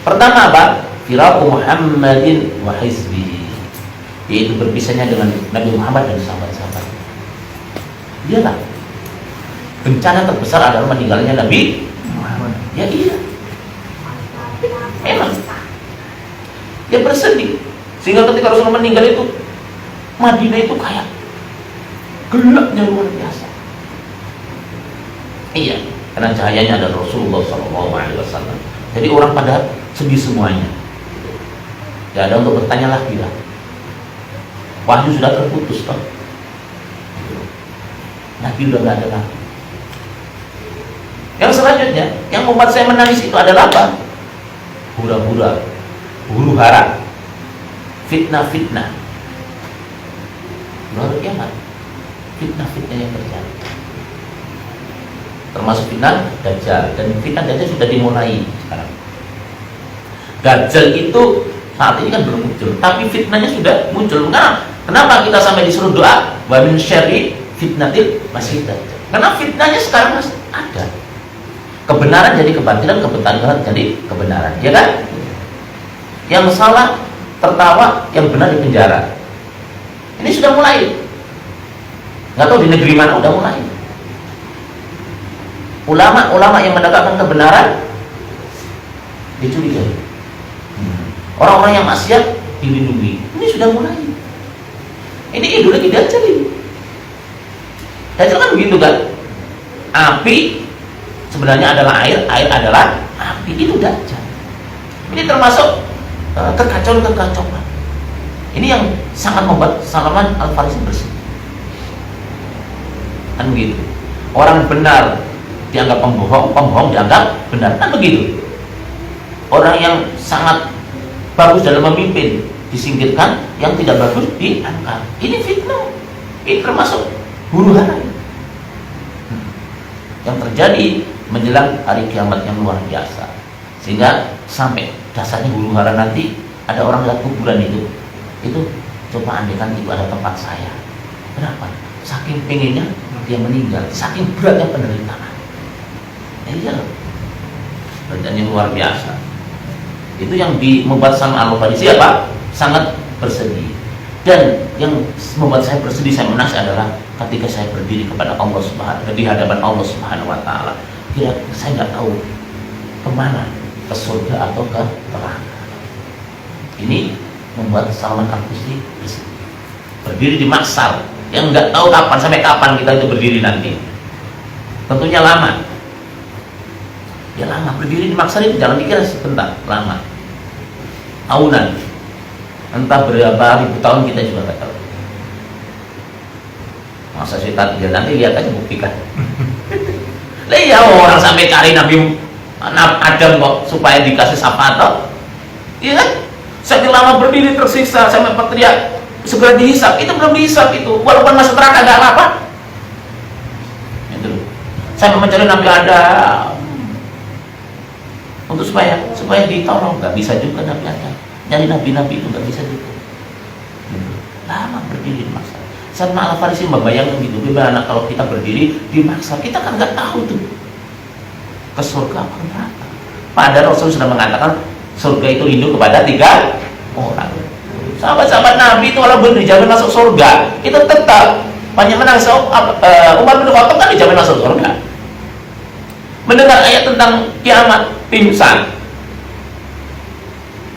Pertama apa? Firaqu Muhammadin wa hizbihi, yaitu berpisahnya dengan Nabi Muhammad dan sahabat-sahabat. Iyalah, bencana terbesar adalah meninggalnya Nabi Muhammad. Ya iya, emang dia bersedih, sehingga ketika Rasulullah meninggal itu Madinah itu kayak gelapnya luar biasa. Iya, karena cahayanya ada Rasulullah SAW. Jadi orang pada sedih semuanya. Tidak ada untuk bertanya lagi lah. Wahyu sudah terputus toh. Nabi sudah tidak ada lagi. Yang selanjutnya, yang membuat saya menangis itu adalah apa? Hura-hura, huru-hara, fitnah-fitnah. Luar kiamat, fitnah-fitnah yang terjadi. Termasuk fitnah Dajjal, dan fitnah Dajjal sudah dimulai sekarang. Dajjal itu saat ini kan belum muncul, tapi fitnahnya sudah muncul. Nah, kenapa kita sampai disuruh doa wa min syarri fitnatil masih Dajjal? Karena fitnahnya sekarang masih ada. Kebenaran jadi kebatilan, kebatilan jadi kebenaran, ya kan? Yang salah tertawa, yang benar dipenjara. Ini sudah mulai. Nggak tahu di negeri mana udah mulai. Ulama-ulama yang menegakkan kebenaran dicurigai. Orang-orang yang maksiat dilindungi. Ini sudah mulai. Ini ideologi Dajjal ini. Dajjal kan begitu kan? Api sebenarnya adalah air, air adalah api. Itu Dajjal. Ini termasuk kekacauan-kekacauan. Ini yang sangat membuat Salman Al-Farisi bersedih. Kan begitu. Orang benar dianggap pembohong, pembohong dianggap benar. Kan begitu. Orang yang sangat bagus dalam memimpin disingkirkan, yang tidak bagus diangkat. Ini fitnah. Ini termasuk huru-hara yang terjadi menjelang hari kiamat yang luar biasa. Sehingga sampai dasarnya huru-hara nanti ada orang lihat kuburan itu coba andaikan itu ada tempat saya. Kenapa? Saking pengennya dia meninggal, saking beratnya penderitaan. Iya loh, penderitaan yang luar biasa. Itu yang membuat Salman Al-Farisi apa? Sangat bersedih. Dan yang membuat saya bersedih, saya menangis adalah ketika saya berdiri kepada Allah Subhanahu, di hadapan Allah Subhanahu wa taala. Kira saya nggak tahu kemana, ke surga atau ke neraka. Ini membuat Salman Al-Farisi bersedih. Berdiri di mahsyar yang nggak tahu kapan, sampai kapan kita itu berdiri nanti. Tentunya lama. Ya lama, berdiri di mahsyar itu jangan dikira sebentar, lama. Tahunan. Entah berapa ribu tahun kita juga nggak tahu. Masa kita tinggal nanti lihat aja buktikan. Lah ya orang sampai cari Nabi Adam kok supaya dikasih syafaat toh. Iya kan? Saking lama berdiri tersiksa sampai teriak segera dihisap, itu belum dihisap itu. Walaupun masuk neraka enggak apa-apa. Itu. Sampai mencari Nabi Adam. Untuk supaya ditolong, nggak bisa juga Nabi Adam. Nyari nabi-nabi itu nggak bisa juga. Lama berdiri di mahsyar. Salman Al-Farisi membayangkan gitu, bagaimana kalau kita berdiri di mahsyar, kita kan nggak tahu tuh ke surga apa neraka. Padahal Rasul sudah mengatakan surga itu rindu kepada 3 orang. Sahabat-sahabat Nabi itu walaupun dijamin masuk surga, itu tetap banyak menangis. Umar bin Khattab kan dijamin masuk surga. Mendengar ayat tentang kiamat, pingsan.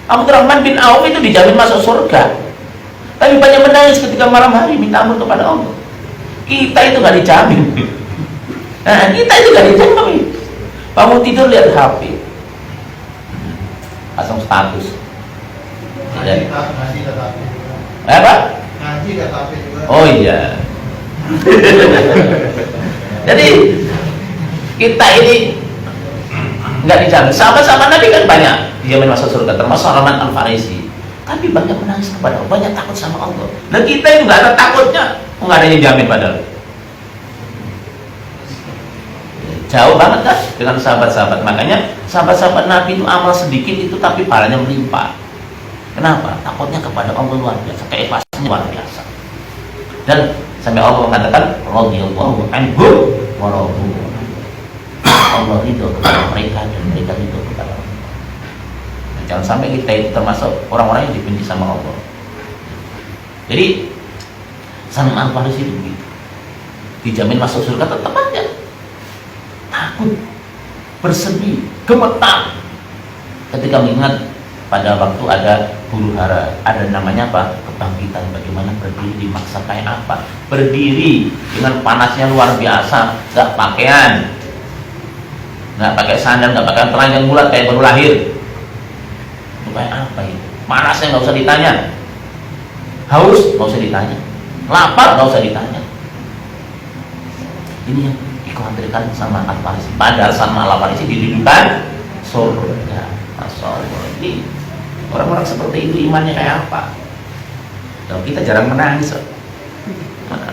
Abdurrahman bin Auf itu dijamin masuk surga, tapi banyak menangis ketika malam hari minta ampun kepada Allah. Kita itu gak dijamin. Nah, kita itu gak dijamin. Bangun tidur lihat HP, pasang status. Ngaji tetapi. Apa? Ngaji tetapi juga. Oh iya. Jadi kita ini nggak dijamin. Sahabat-sahabat Nabi kan banyak dijamin masuk surga, termasuk Salman Al-Farisi. Tapi banyak menangis kepada Allah, banyak takut sama Allah. Nah kita itu nggak ada takutnya, nggak ada yang jamin padahal. Jauh banget kan dengan sahabat-sahabat. Makanya sahabat-sahabat Nabi itu amal sedikit itu tapi pahalanya melimpah. Kenapa? Takutnya kepada Allah luar biasa, keikhlasannya luar biasa. Dan sampai Allah mengatakan radhiyallahu anhu wa radu. Allah ridho kepada mereka dan mereka ridho kepada Allah. Jangan sampai kita itu termasuk orang-orang yang dibenci sama Allah. Jadi Salman Al-Farisi itu begitu, dijamin masuk surga tetap aja takut, bersedih, gemetar ketika mengingat pada waktu ada huru hara, ada namanya apa? Kebangkitan. Bagaimana berdiri dimaksa kayak apa? Berdiri dengan panasnya luar biasa, nggak pakaian, nggak pakai sandal, nggak pakai telanjang bulat kayak baru lahir. Itu kayak apa itu? Panasnya nggak usah ditanya, haus nggak usah ditanya, lapar nggak usah ditanya. Ini yang dikhawatirkan sama Al-Farisi. Padahal sama Al-Farisi didudukan surga. Masya Allah. Ini orang-orang seperti itu imannya kayak apa? Dan kita jarang menangis.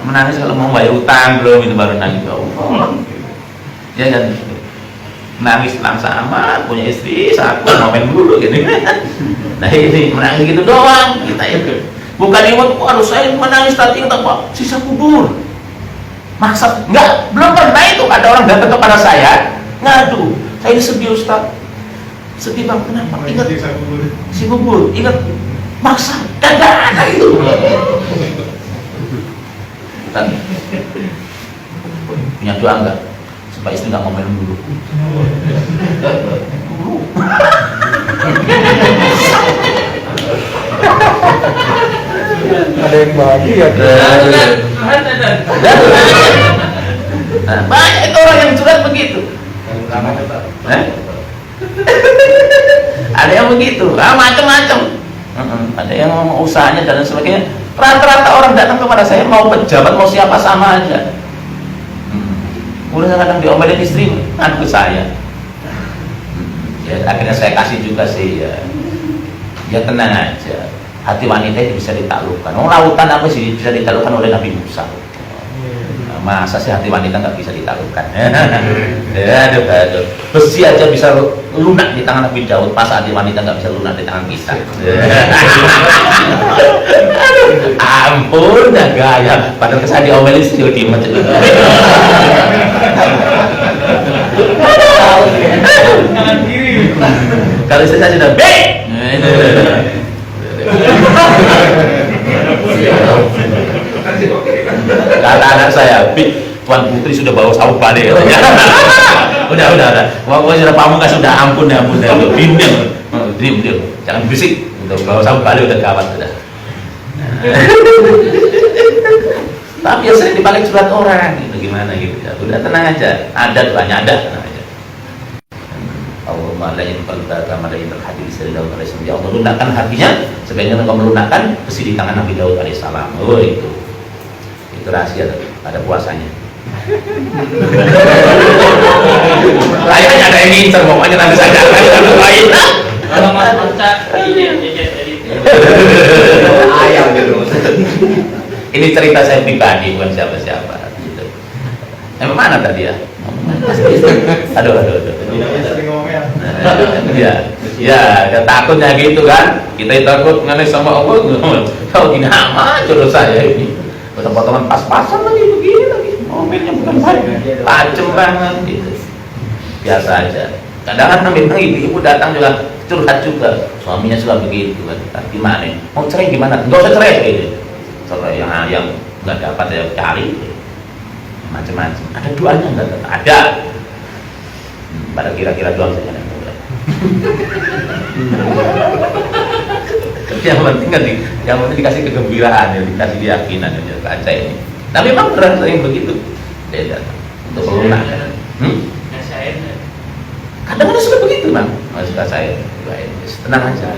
Menangis kalau mau bayar utang belum, itu baru nangis. Ya kan? Nangis langsung amat, punya istri satu, ngomen dulu gini. Nah ini menangis gitu doang kita itu. Bukan iman, harus saya menangis tadi kita Pak, sisa kubur. Maksud enggak, belum pernah itu ada orang datang kepada saya ngadu, saya ini sedih Ustaz, sedih Bang, kenapa? Ingat si kubur, ingat maksa, kagak ada itu. Kan punya doa enggak supaya istri enggak ngomel dulu? Ada yang bahagia. Nah, banyak itu orang yang curhat begitu. Ada yang begitu, macam-macam. Ada yang mau usahanya dan sebagainya. Rata-rata orang datang kepada saya mau pejabat, mau siapa sama aja. Udah kadang diomelin istri, ngadu ke saya. Ya, akhirnya saya kasih juga sih ya tenang aja. Hati wanita itu bisa ditaklukkan. Lautan apa sih bisa ditaklukkan oleh Nabi Musa? Masa sih hati wanita nggak bisa ditaklukkan? Aduh. Besi aja bisa lunak di tangan Nabi Daud, masa hati wanita nggak bisa lunak di tangan kita? Ampun, dah gaya. Padahal saya diomelin sih di macam. Tangan kiri. Kalau saya sudah kata anak saya, Tuan Putri sudah bawa sapu balik. udah. Pokoknya sudah pamungkas sudah ampun. Diam. Jangan berisik. Udah bawa sapu balik udah gawat sudah. Tapi yang sering dipakai surat orang itu gimana gitu ya. Udah tenang aja. Ada doanya ada. Tenang aja. Allahumma la yanfa'uka kama la yanfa'ul hadis sallallahu alaihi wasallam. Ya Allah, lunakkan hatinya sebaiknya engkau melunakkan besi di tangan Nabi Daud alaihissalam. Oh itu rahasia tadi, ada puasanya. Kayaknya ada yang ngincer, pokoknya nanti saya akan lain. Kalau Mas Panca Ayam gitu. Ini cerita saya pribadi, bukan siapa-siapa. Gitu. Mana tadi ya? Aduh. Sering ngomel. Ya, takutnya gitu kan. Kita takut ngenes sama Allah. Kau tidak amat jodoh saya ini. Potongan pas-pasan lagi begini lagi. Mobilnya bukan baik, tajam banget gitu. Biasa aja. Kadang-kadang memang ibu datang juga curhat juga. Suaminya suka begitu kan. Gimana? Mau cerai gimana? Enggak usah cerai gitu. Cerai yang nggak dapat ya cari. Macam-macam. Ada duanya enggak? Ada. Pada kira-kira doang saja. Yang penting kan yang penting dikasih kegembiraan, ya, dikasih keyakinan ya kaca ini. Tapi memang benar sering begitu. Beda untuk melunak. Kadang-kadang suka begitu bang. Suka saya. Tenang aja.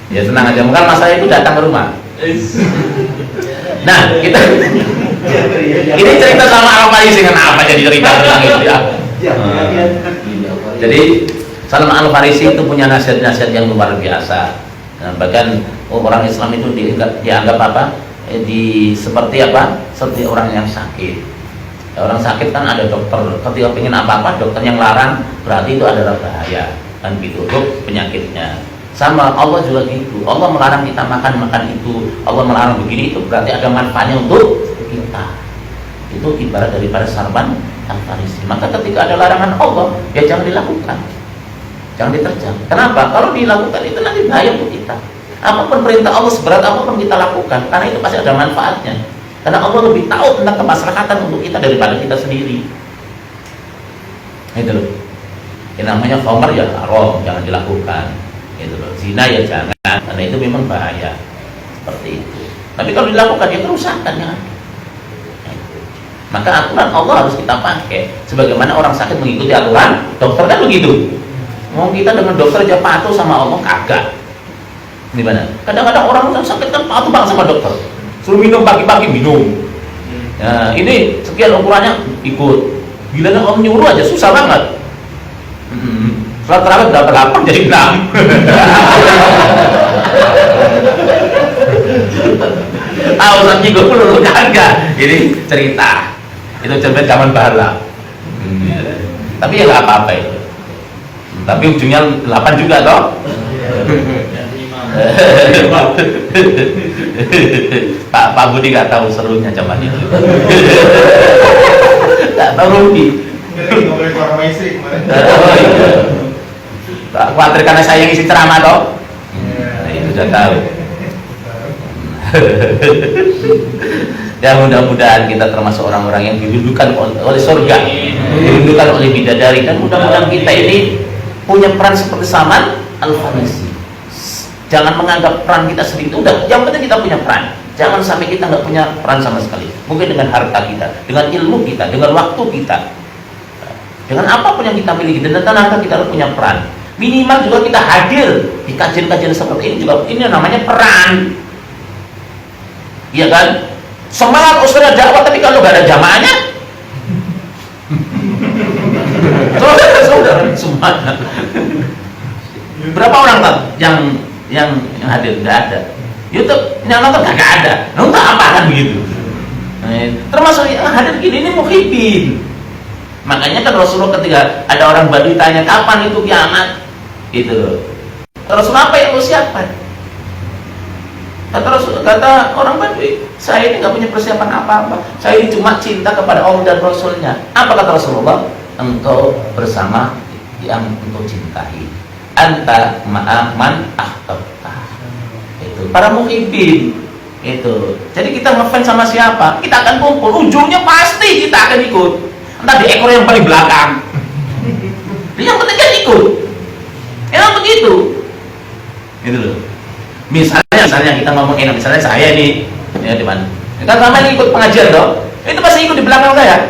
Ya tenang aja. Bukan masalah itu datang ke rumah. Nah kita ini cerita sama Al-Farisi dengan apa jadi cerita tentang itu ya. Jadi Salman Al-Farisi itu punya nasihat-nasihat yang luar biasa. Nah, bahkan orang Islam itu dianggap apa? Seperti apa? Seperti orang yang sakit. Orang sakit kan ada dokter. Ketika pengen apa-apa, dokter yang larang, berarti itu adalah bahaya. Kan gitu, untuk penyakitnya. Sama Allah juga gitu. Allah melarang kita makan itu. Allah melarang begini, itu berarti ada manfaatnya untuk kita. Itu ibarat daripada Salman Al-Farisi. Maka ketika ada larangan Allah, ya jangan dilakukan. Jangan diterjang. Kenapa? Kalau dilakukan itu nanti bahaya untuk kita. Apapun perintah Allah, seberat apapun kita lakukan, karena itu pasti ada manfaatnya. Karena Allah lebih tahu tentang kemaslahatan untuk kita daripada kita sendiri. Itu loh. Yang namanya khamar ya haram, jangan dilakukan. Itu loh. Zina ya jangan, karena itu memang bahaya. Seperti itu. Tapi kalau dilakukan ya kerusakan ya. Maka aturan Allah harus kita pakai. Sebagaimana orang sakit mengikuti aturan dokter kan begitu. Mau kita dengan dokter aja patuh sama Allah kagak. Gimana? Kadang-kadang orang yang sakit kan patuh banget sama dokter. Suruh minum pagi-pagi minum. Nah, ini sekian ukurannya ikut. Bila Om nyuruh aja susah banget. Sholat tarawih berapa 8 jadi 6. Tahu saat gue perlu kagak. Ini cerita. Itu cerita zaman bahala. Tapi ya nggak apa-apa itu. Tapi ujungnya 8 juga toh. Pak Budi nggak tahu serunya zaman itu. Nggak tahu Rudi. Ngomongin orang istri kemarin. Khawatir karena saya yang isi ceramah toh. Nah, itu sudah tahu. Ya mudah-mudahan kita termasuk orang-orang yang didudukan oleh surga, didudukan oleh bidadari, dan mudah-mudahan kita ini punya peran seperti Salman Al-Farisi. Jangan menganggap peran kita sedikit, udah, yang penting kita punya peran. Jangan sampai kita nggak punya peran sama sekali. Mungkin dengan harta kita, dengan ilmu kita, dengan waktu kita, dengan apapun yang kita miliki, dan tenaga kita harus punya peran. Minimal juga kita hadir di kajian-kajian seperti ini juga, ini namanya peran. Iya kan? Semangat ustaz dakwah, tapi kalau nggak ada jamaahnya, saudara semuanya. Berapa orang tak yang hadir? Nggak ada. YouTube yang nonton nggak ada. Nonton apa kan begitu? Termasuk yang hadir gini ini muhibin. Makanya kan Rasulullah ketika ada orang Badui tanya kapan itu kiamat, itu Rasulullah apa yang lu siapkan? Kata orang Badui, saya ini nggak punya persiapan apa-apa. Saya ini cuma cinta kepada Allah dan Rasulnya. Apa kata Rasulullah? Engkau bersama yang engkau cintai. Anta ma'aman ahtabta. Itu para muhibin. Itu. Jadi kita ngefans sama siapa? Kita akan kumpul. Ujungnya pasti kita akan ikut. Entah di ekor yang paling belakang. Yang penting kan ikut. Emang begitu. Itu loh. Misalnya kita ngomong enak, misalnya saya nih, ya di mana? Kan lama ini ikut pengajian dong, itu pasti ikut di belakang saya.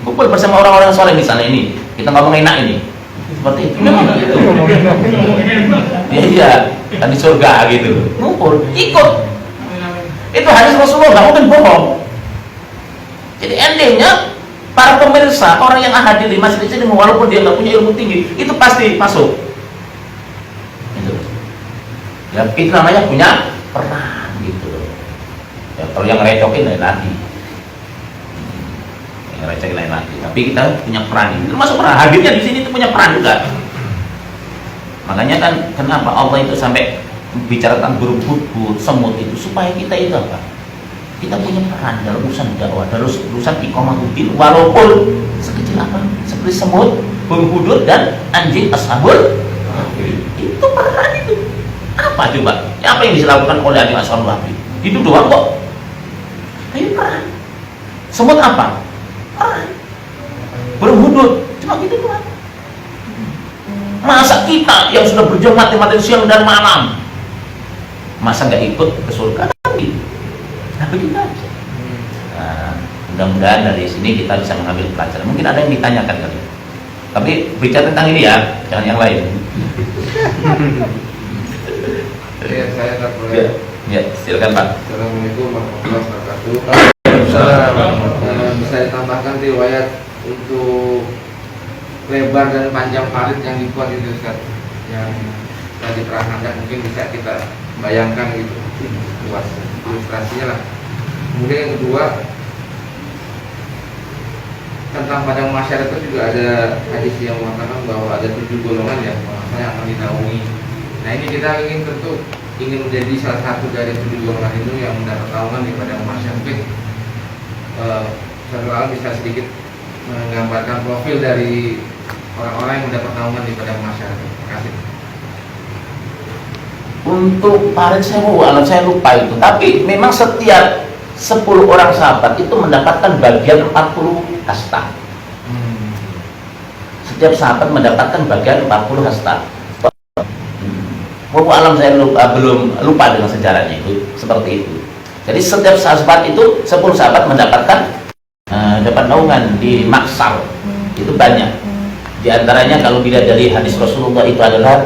Kumpul bersama orang-orang soleh misalnya ini, kita ngomong enak ini, seperti itu. Memang gitu. Iya, kan di surga gitu. Ngumpul, ikut. Itu hadis Rasulullah, nggak mungkin bohong. Jadi endingnya para pemirsa, orang yang hadir di masjid ini, walaupun dia nggak punya ilmu tinggi, itu pasti masuk. Ya, itu namanya punya peran gitu loh. Ya, kalau yang recokin lain lagi, yang recokin lain lagi. Tapi kita punya peran, itu termasuk peran. Hadirnya di sini itu punya peran juga. Makanya kan kenapa Allah itu sampai bicara tentang berebut semut itu supaya kita itu apa? Kita punya peran dalam urusan dakwah, dalam urusan iqamahuddin, walaupun sekecil apa, seperti semut, berhudud dan anjing ashabul. Itu peran itu. Apa coba? Ya, apa yang dilakukan oleh adik Ashabul Kahfi? Itu doang kok. Tapi peran. Semut apa? Peran. Berhudud. Cuma gitu doang. Masa kita yang sudah berjuang mati-mati siang dan malam, masa nggak ikut ke surga? Nah, begitu aja. Nah, mudah-mudahan dari sini kita bisa mengambil pelajaran. Mungkin ada yang ditanyakan kali. Tapi bicara tentang ini ya, jangan yang lain. Ya, saya tak boleh. Ya, silakan Pak. Assalamualaikum warahmatullahi wabarakatuh. Bisa ditambahkan riwayat untuk lebar dan panjang parit yang dibuat itu Ustaz, yang telah diterangkan, mungkin bisa kita bayangkan gitu luas ilustrasinya lah. Kemudian yang kedua tentang padang mahsyar itu juga ada hadis yang mengatakan bahwa ada 7 golongan yang akan dinaungi. Nah, ini kita ingin menjadi salah satu dari 7 golongan itu yang mendapat naungan di padang mahsyar. Mungkin Ustaz bisa sedikit menggambarkan profil dari orang-orang yang mendapat naungan daripada masyarakat? Terima kasih. Untuk parit saya lupa itu, tapi memang setiap 10 orang sahabat itu mendapatkan bagian 40 hasta. Setiap sahabat mendapatkan bagian 40 hasta. Alam saya belum lupa dengan sejarahnya itu seperti itu. Jadi setiap sahabat itu 10 sahabat mendapatkan dapat naungan di maksar. Itu banyak. Di antaranya kalau dilihat dari hadis Rasulullah itu adalah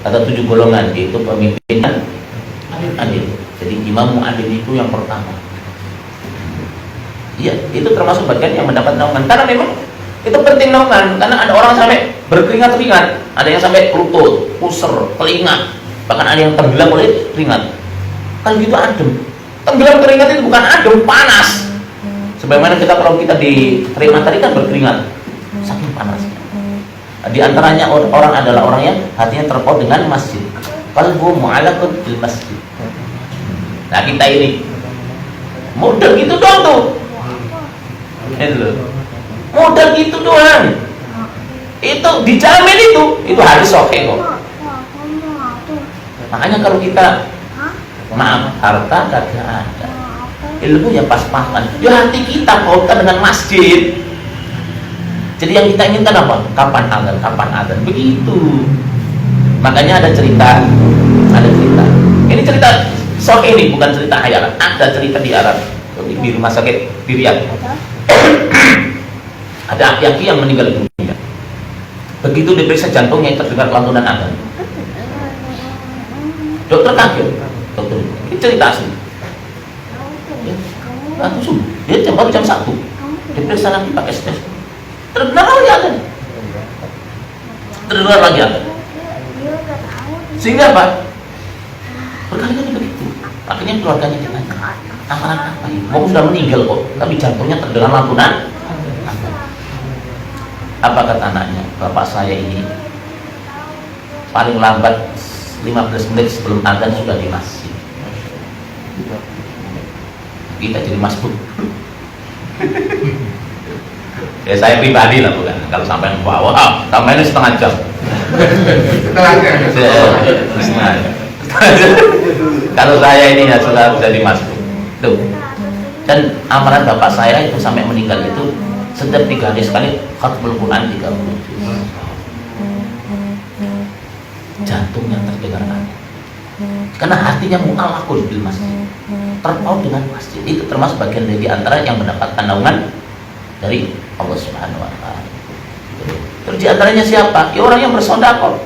ada 7 golongan, yaitu pemimpinnya adil. Jadi imam adil itu yang pertama. Iya, itu termasuk bagian yang mendapat naungan. Karena memang itu penting naungan, karena ada orang sampai berkeringat-keringat, ada yang sampai lutut, pusar, telinga, bahkan ada yang tenggelam oleh keringat. Kan gitu adem. Tenggelam keringat itu bukan adem, panas. Sebagaimana kita kalau kita di terik matahari kan berkeringat, saking panasnya. Di antaranya orang adalah orang yang hatinya terpaut dengan masjid. Qalbu mu'allaqun bil masjid. Nah, kita ini model gitu doang tuh. Model gitu doang. Itu dijamin itu hadis sahih kok. Makanya kalau kita maaf harta kagak ada, ilmu ya pas-pasan. Ya hati kita pautan dengan masjid. Jadi yang kita inginkan apa? Kapan azan, begitu. Makanya ada cerita. Ini cerita sahih ini, bukan cerita hayalan. Ada cerita di Arab, di rumah sakit di Riyadh. Ada aki-aki yang meninggal dunia. Begitu diperiksa jantungnya terdengar lantunan azan. Dokter kaget. Dokter, ini cerita asli. Langsung, dia baru jam 1. Diperiksa lagi pakai stes. Terdengar lagi azan. Terdengar lagi azan. Sehingga apa? Berkali-kali begitu. Akhirnya keluarganya ditanya, amalan apa ini? Mau sudah meninggal kok, tapi jantungnya terdengar lantunan. Apa kata anaknya? Bapak saya ini paling lambat 15 menit sebelum azan sudah di masjid. Kita jadi masbuk. Ya saya pribadi lah bukan. Kalau sampai wow, sampai ini setengah jam. Setengah jam. Kalau saya ini ya sudah jadi masbuk. Tuh. Dan amalan bapak saya itu sampai meninggal itu setiap 3 hari sekali khatmul Quran 30 juz. Jantungnya terdengar aneh. Karena hatinya mu'allaqun bil masjid, terpaut dengan masjid. Itu termasuk bagian dari antara yang mendapatkan naungan dari Allah Subhanahu wa taala. Terus di antaranya siapa? Ya orang yang bersedekah.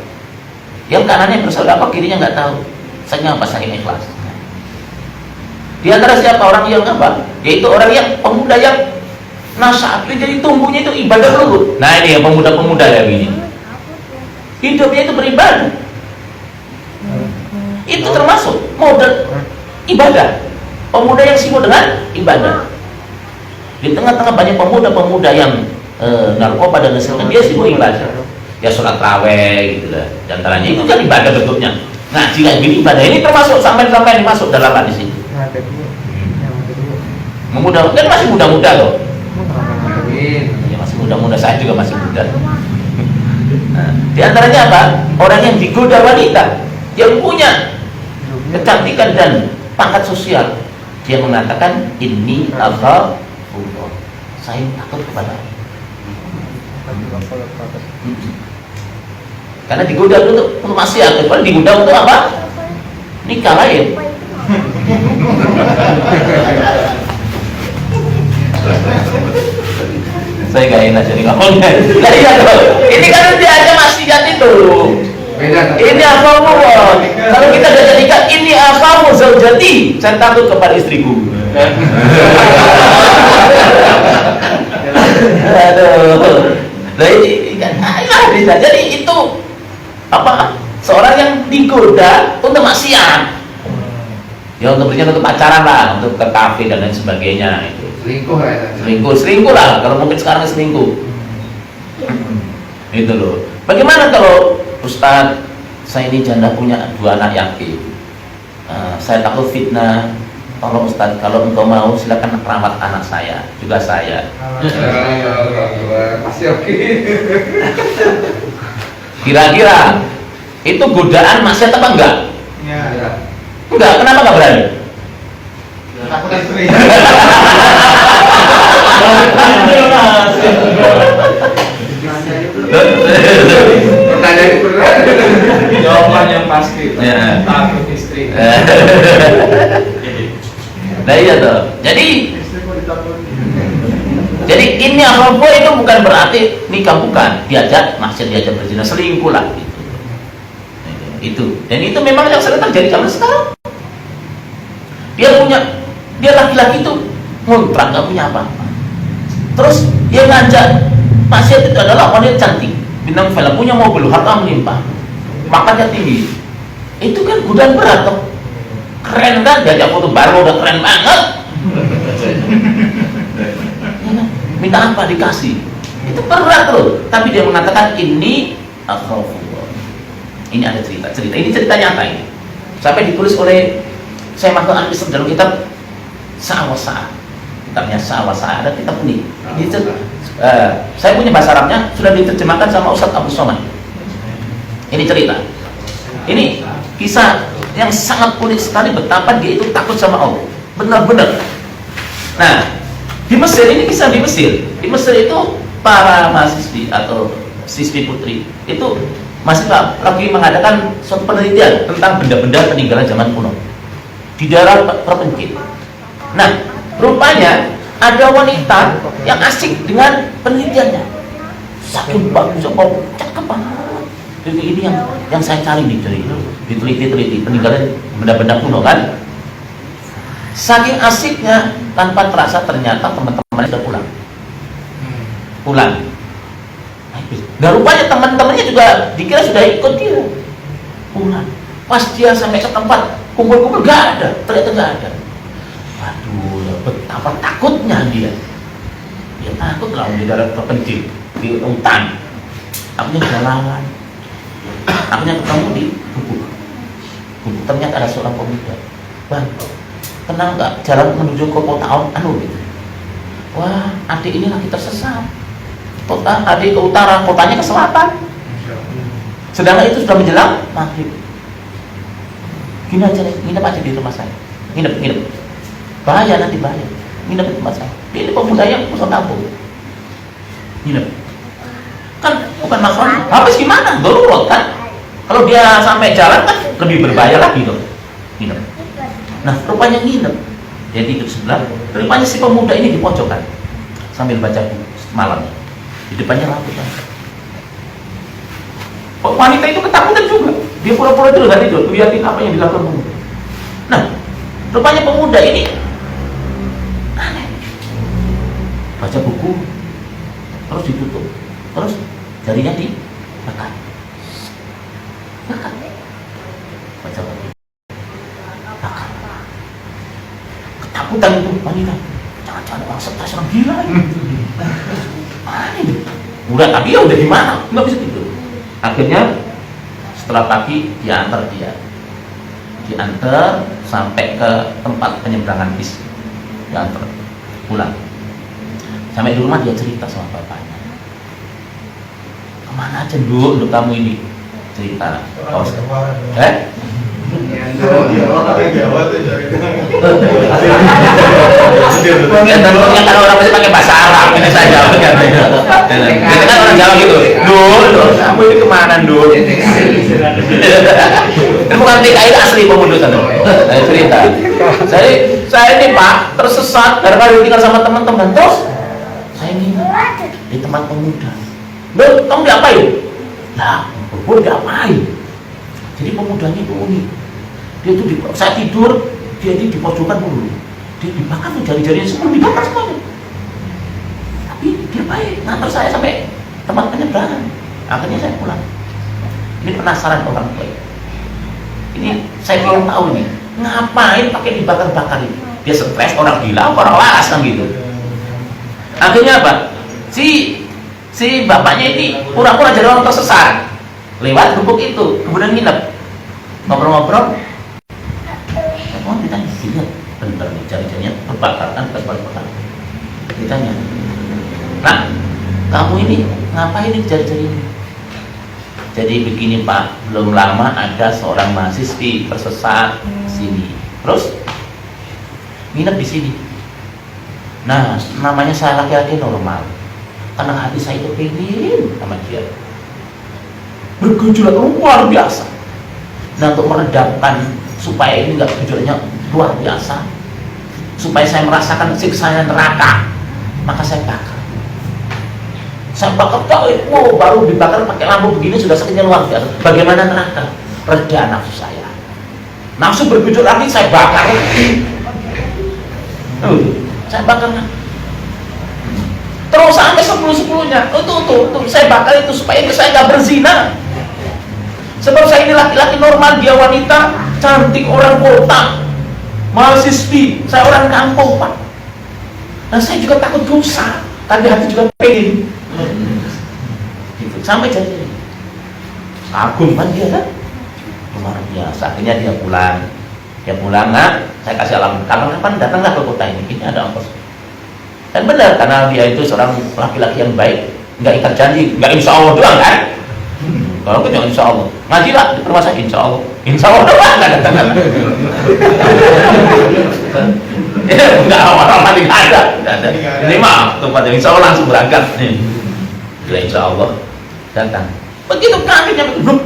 Yang kanannya bersedekah, kirinya nggak tahu. Saya apa saya ikhlas. Di antara siapa orang yang apa? Yaitu orang yang pemuda yang nasab, jadi tumbuhnya itu ibadah dulu. Nah ini yang pemuda-pemuda ya ini. Hidupnya itu beribadah. Itu termasuk model ibadah. Pemuda yang sibuk dengan ibadah. Di tengah-tengah banyak pemuda-pemuda yang narkoba dan lain-lain, dia sibuk ibadah. Ya sholat raweh gitu lah. Di antaranya itu kan ibadah bentuknya. Ngaji kayak gini ibadah. Ini termasuk sampai masuk dalam hadis ini. Memuda, kan masih muda-muda loh. Ya masih muda-muda, saya juga masih muda. Nah, di antaranya apa? Orang yang digoda wanita, yang punya kecantikan dan pangkat sosial, dia mengatakan ini Allah, saya takut kepada Allah. Karena digoda untuk maksiat, kalau digoda untuk apa? Nikah lain. Saya gak enak jadi ngomongnya. Nah, iya dong. Ini kan dia aja maksiat itu. Ini apa Allah? Kalau kita udah jadikan ini apa zaujati, saya takut kepada istriku. Aduh. Nah ini kan bisa. Jadi itu apa? Seorang yang digoda untuk maksiat. Ya untuk pacaran lah, untuk ke kafe dan lain sebagainya itu. Selingkuh lah. Kalau mungkin sekarang selingkuh. Itu loh. Bagaimana kalau Ustaz, saya ini janda punya 2 anak yatim. Saya takut fitnah tolong Ustaz, kalau engkau mau silakan rawat anak saya, juga saya. Pasti oke. Kira-kira itu godaan maksiat apa enggak? Ya. Enggak, kenapa enggak berani? Takut istri. Pertanyaan berat. Jawaban yang pasti. Ya. Takut istri. Nah iya tuh. Jadi ini homo itu bukan berarti nikah, bukan. Diajak maksiat, diajak berzina, selingkuh lah gitu. Itu. Dan itu memang yang sering terjadi zaman sekarang. Dia laki-laki itu ngontrak, nggak punya apa-apa. Terus dia ngajak maksiat itu adalah wanita cantik, bintang film, punya mobil, harta melimpah, makannya tinggi. Itu kan godaan berat tuh. Keren kan, diajak foto baru udah keren banget. Minta apa dikasih, itu berat loh. Tapi dia mengatakan ini akhafullah. Ini ada cerita ini cerita nyata ini, sampai ditulis oleh saya Mahmud Al-Misr dalam kitab Sa'wasa. Kitabnya Sa'wasa, ada kitab ini. Saya punya bahasa Arabnya, sudah diterjemahkan sama Ustadz Abu Somad. Ini cerita, ini kisah yang sangat unik sekali, betapa dia itu takut sama Allah, benar-benar. Nah, di Mesir, ini kisah di Mesir. Di Mesir itu para mahasiswi atau siswi putri itu mahasiswa lagi mengadakan suatu penelitian tentang benda-benda peninggalan zaman kuno di daerah terpencil. Nah, rupanya ada wanita yang asik dengan penelitiannya. Saking bagus, cakep banget. Jadi ini yang saya cari nih, diteliti peninggalan benda-benda kuno kan. Saking asiknya, tanpa terasa ternyata teman-temannya sudah pulang. Nah, rupanya teman-temannya juga dikira sudah ikut dia pulang. Pas dia sampai ke tempat kumpul-kumpul, gak ada, ternyata gak ada. Waduh, betapa takutnya dia. Dia takut lah di daerah terpencil, di hutan. Akhirnya jalan, akhirnya ketemu di gubuk. Ternyata ada seorang pemuda. Bang, kenal nggak jalan menuju ke kota gitu? Wah, adik ini lagi tersesat. Adik ke utara, kotanya ke selatan. Sedangkan itu sudah menjelang maghrib. Gini aja nih, nginep aja di rumah saya. Nginep. Bahaya, nanti bahaya. Nginep di tempat saya. Ini pemuda yang pusat kampung. Nginep. Kan bukan masalah. Habis gimana? Darurat kan? Kalau dia sampai jalan kan lebih berbahaya lagi dong. Nginep. Nah, rupanya nginep. Dia tidur sebelah. Rupanya si pemuda ini di pojokan sambil baca buku malam. Di depannya lampu kan. Wanita itu ketakutan juga. Dia pura-pura dulu gak tidur, lihatin apa yang dilakukan pemuda. Nah, rupanya pemuda ini aneh. Baca buku, terus ditutup, terus jarinya dibakar. Baca buku, bakar. Ketakutan itu wanita. Jangan-jangan orang stres, orang gila. Aneh. Udah, tapi ya udah gimana? Nggak bisa tidur. Akhirnya setelah pagi diantar sampai ke tempat penyeberangan bis, diantar pulang. Sampai di rumah dia cerita sama bapaknya, kemana aja untuk kamu ini, cerita. Tentunya kan orang masih pakai bahasa Arab, ini saya jawab kan. Itu kan orang Jawa gitu. Dul, kamu ini kemana Dul? Ini bukan TKI asli pemundutan. Saya cerita. Saya ini Pak tersesat gara-gara tinggal sama teman-teman. Terus saya nginep di tempat pemuda. Dul, kamu diapain? Lah, gue diapain? Jadi pemudanya itu unik. Dia itu saya tidur, dia di pojokan dulu. Dia dibakar tuh jari-jarinya semua dibakar semuanya. Tapi dia baik, ngantar saya sampai tempat penyeberangan. Akhirnya saya pulang. Ini penasaran orang tua. Ini saya belum tahu nih, ngapain pakai dibakar-bakar ini? Dia stres, orang gila, orang waras kan gitu. Akhirnya apa? Si bapaknya ini pura-pura jadi orang tersesat. Lewat gubuk itu, kemudian nginep. Ngobrol-ngobrol. Oh, ditanya, bener nih. dibakar kan terbakar. Ditanya, nah kamu ini ngapain ini cari-cari ini? Jadi begini Pak, belum lama ada seorang mahasiswi tersesat sini, terus nginep di sini. Nah, namanya saya laki-laki normal, karena hati saya itu pengen sama dia, bergejolak luar biasa. Nah, untuk meredamkan supaya ini nggak gejolaknya luar biasa, supaya saya merasakan siksaan neraka, maka saya bakar. Saya bakar wow, baru dibakar pakai lampu begini sudah sakitnya luar biasa. Bagaimana neraka? Reda nafsu saya. Nafsu bergejolak lagi saya bakar. Saya bakar. Terus sampai 10-10-nya. Tuh, saya bakar itu supaya saya nggak berzina. Sebab saya ini laki-laki normal, dia wanita cantik, orang kota, mahasiswi, saya orang kampung Pak. Nah saya juga takut dosa, tapi hati juga pengen. Gitu. Sampai jadi kagum kan dia kan, luar biasa. Akhirnya dia pulang, nah, saya kasih alamat. Kapan datanglah ke kota ini ada ongkos. Dan benar karena dia itu seorang laki-laki yang baik, nggak ikat janji, nggak insya Allah doang kan. Kalau kan insya Allah, ngajilah di rumah sakit insya Allah doang nggak datang. Enggak, orang mati nggak ada. Ini mah tempat yang insya Allah langsung berangkat nih. Bila insya Allah datang. Begitu kagetnya belum.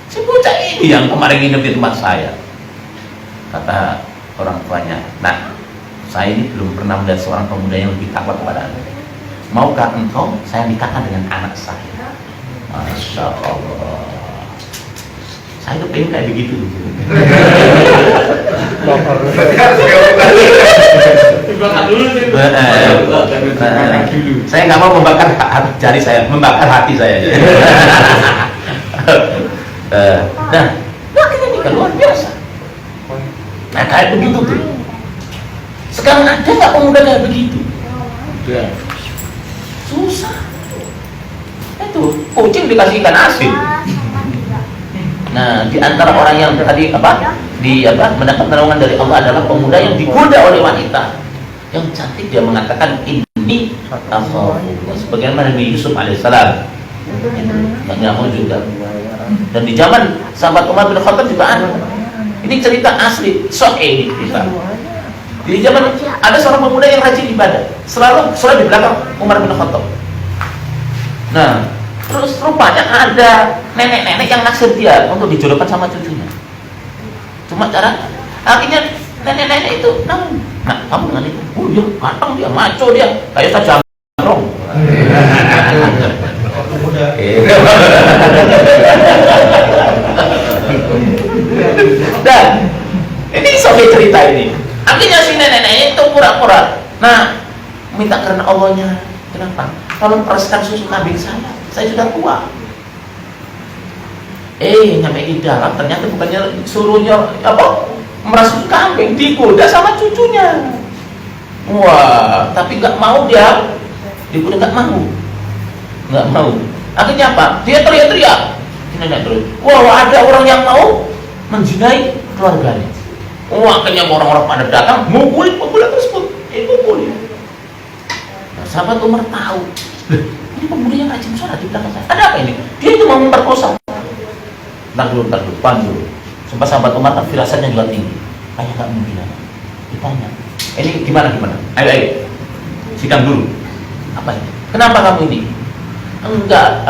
Si bocah ini yang kemarin nginep di tempat saya. Kata orang tuanya, nah saya ini belum pernah melihat seorang pemuda yang lebih takwa kepada Anda. Maukah engkau saya nikahkan dengan anak saya? Masya Allah. Saya tuh pengen kayak begitu. Saya nggak mau membakar jari saya, membakar hati saya. Nah, akhirnya nikah luar biasa. Nah kayak begitu tuh. Sekarang ada nggak pemuda kayak begitu? Susah. Itu kucing dikasih ikan asin. Nah, di antara orang yang tadi mendapat pertolongan dari Allah adalah pemuda yang digoda oleh wanita yang cantik. Dia mengatakan ini Allah. Sebagaimana Nabi Yusuf alaihissalam. Nggak mau juga. Dan di zaman sahabat Umar bin Khattab juga ada. Ini cerita asli, sahih kita. Di zaman ada seorang pemuda yang rajin ibadah, selalu sholat di belakang Umar bin Khattab. Nah, terus rupanya ada nenek-nenek yang naksir dia untuk dijodohkan sama cucunya. Cuma cara akhirnya nenek-nenek itu nah kamu dengan itu, oh dia ganteng, dia maco, dia kayak saja jamrong. Dan ini sampai cerita ini. Akhirnya si nenek-nenek itu pura-pura. Nah, minta karena Allahnya. Kenapa? Tolong peraskan susu kambing saya sudah tua. Nyampe di dalam ternyata bukannya suruhnya meras susu kambing, digoda sama cucunya. Wah, tapi nggak mau dia, digoda nggak mau. Akhirnya apa? Dia teriak-teriak. Nenek terus. Wah, ada orang yang mau menzinai keluarganya. Akhirnya orang-orang pada datang, mukulin pemuda tersebut. Mukulin. Nah, sahabat Umar tahu, ini pemuda yang rajin sholat di belakang saya. Ada apa ini? Dia itu mau memperkosa. Ntar dulu, pandu. Sumpah sahabat Umar kan firasatnya juga tinggi. Kayak nggak mungkin. Ditanya, ini gimana? Ayo, sidang dulu. Apa ini? Kenapa kamu ini? Enggak,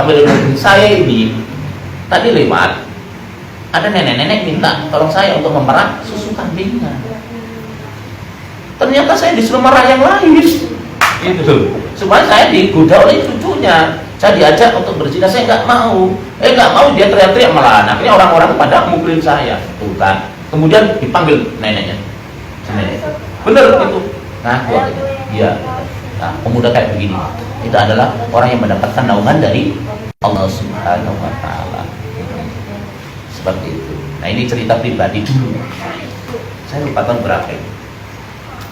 saya ini tadi lewat. Ada nenek-nenek minta tolong saya untuk memerah susu kambingnya. Ternyata saya disuruh merah yang lain. Itu supaya saya digoda oleh cucunya. Saya diajak untuk berzina, saya nggak mau. Dia teriak-teriak malah. Akhirnya orang-orang pada mukulin saya. Bukan. Kemudian dipanggil neneknya. Nenek. Bener itu. Nah, iya. Nah, pemuda kayak begini. Itu adalah orang yang mendapatkan naungan dari Allah Subhanahu wa Ta'ala. Seperti itu. Nah, ini cerita pribadi dulu. Saya lupa tahun berapa ini.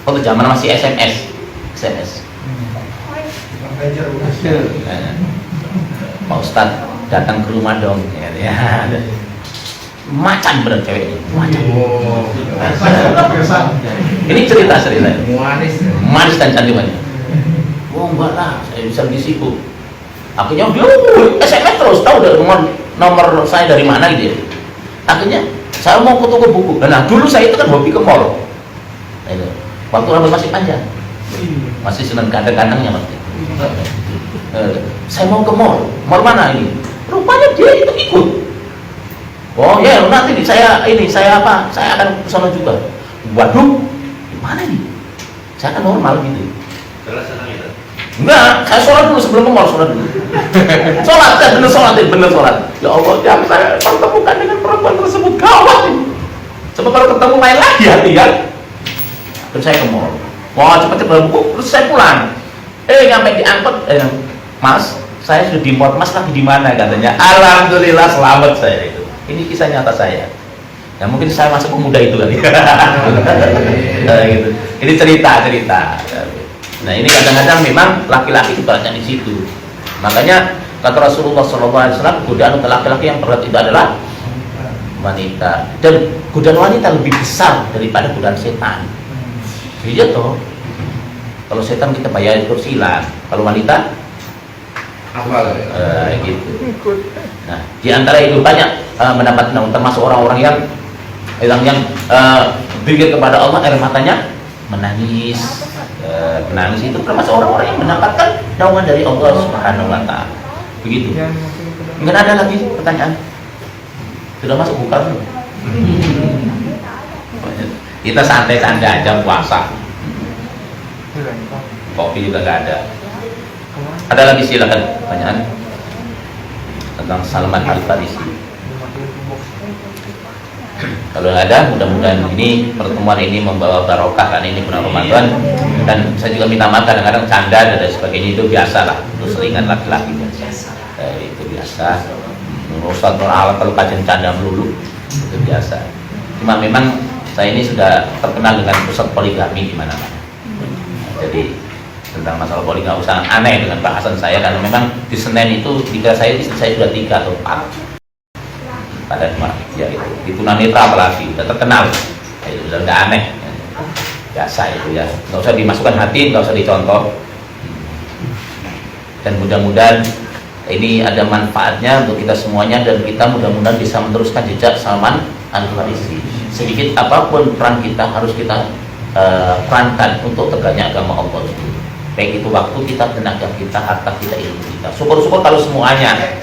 Waktu zaman masih SMS. Pak Ustadz datang ke rumah dong. Ya. macan bener ceweknya, macan. Oh, Ini cerita manis. manis dan cantikannya. Oh enggak lah, saya bisa disipu. Akhirnya dia SMS terus, tahu udah nomor saya dari mana gitu ya. Akhirnya saya mau ke toko buku. Nah dulu saya itu kan hobi ke mall. Nah, itu. Waktu rambut masih panjang, masih senang kandang-kandangnya waktu itu. Saya mau ke mall mana ini? Rupanya dia itu ikut. Oh ya nanti saya apa? Saya akan ke sana juga. Waduh, gimana nih? Saya kan normal gitu. Jelas senang itu. Enggak, saya sholat dulu sebelum ke mall, sholat dulu. Sholat, saya bener sholat. Ya Allah, jangan saya pertemukan dengan perempuan tersebut, gawat ini. Coba kalau ketemu main lagi hati kan. Terus saya ke mall. Wah cepet-cepet buku, terus saya pulang. Nyampe diangkut, Mas, saya sudah di mall, Mas lagi di mana katanya? Alhamdulillah selamat saya itu. Ini kisah nyata saya. Ya mungkin saya masuk pemuda itu kali. Gitu. Ini cerita. Nah ini kadang-kadang memang laki-laki banyak di situ. Makanya kata Rasulullah SAW, godaan untuk laki-laki yang berat itu adalah wanita. Dan godaan wanita lebih besar daripada godaan setan. Iya toh. Kalau setan kita bayar kursilan, kalau wanita Apa? gitu. Nah, di antara itu banyak mendapat termasuk orang-orang yang berpikir kepada Allah, air matanya menangis. Menangis itu termasuk orang-orang yang mendapatkan naungan dari Allah Subhanahu wa Ta'ala. Begitu. Mungkin ada lagi pertanyaan? Sudah masuk buka belum? Kita santai-santai aja puasa. Kopi juga nggak ada. Ada lagi silakan pertanyaan tentang Salman Al Farisi. Kalau nggak ada, mudah-mudahan ini pertemuan ini membawa barokah karena ini bulan Ramadan. Dan saya juga minta maaf kadang-kadang canda dan sebagainya itu biasa lah untuk selingan laki-laki. Itu biasa. Ustaz Nur Alam kalau kajian canda melulu itu biasa. Cuma memang saya ini sudah terkenal dengan pusat poligami di mana-mana. Jadi tentang masalah poligami nggak usah aneh dengan bahasan saya karena memang di Senen itu istri saya sudah 3 atau 4 pada ya itu tunanetra apalagi udah terkenal ya, itu udah nggak aneh biasa itu ya, nggak usah dimasukkan hati, nggak usah dicontoh. Dan mudah-mudahan ini ada manfaatnya untuk kita semuanya dan kita mudah-mudahan bisa meneruskan jejak Salman Al Farisi. Sedikit apapun peran kita harus kita perankan untuk tegaknya agama Allah. Baik itu waktu kita, tenaga kita, harta kita, ilmu kita. Syukur-syukur kalau semuanya.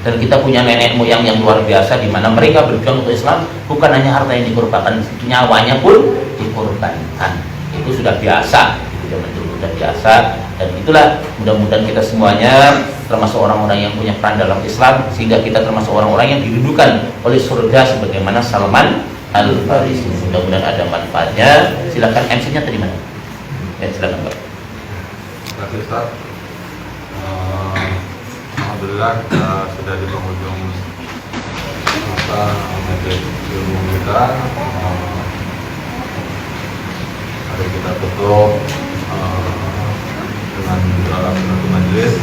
Dan kita punya nenek moyang yang luar biasa di mana mereka berjuang untuk Islam, bukan hanya harta yang dikorbankan, nyawanya pun dikorbankan. Itu sudah biasa, itu sudah biasa. Dan itulah mudah-mudahan kita semuanya termasuk orang-orang yang punya peran dalam Islam sehingga kita termasuk orang-orang yang dirindukan oleh surga sebagaimana Salman Al Farisi. Mudah-mudahan ada manfaatnya. Silakan MC-nya tadi mana? Ya, silakan Pak. Terima kasih Ustaz. Alhamdulillah sudah di penghujung masa majelis ilmu kita. Mari kita tutup dengan doa penutup majelis.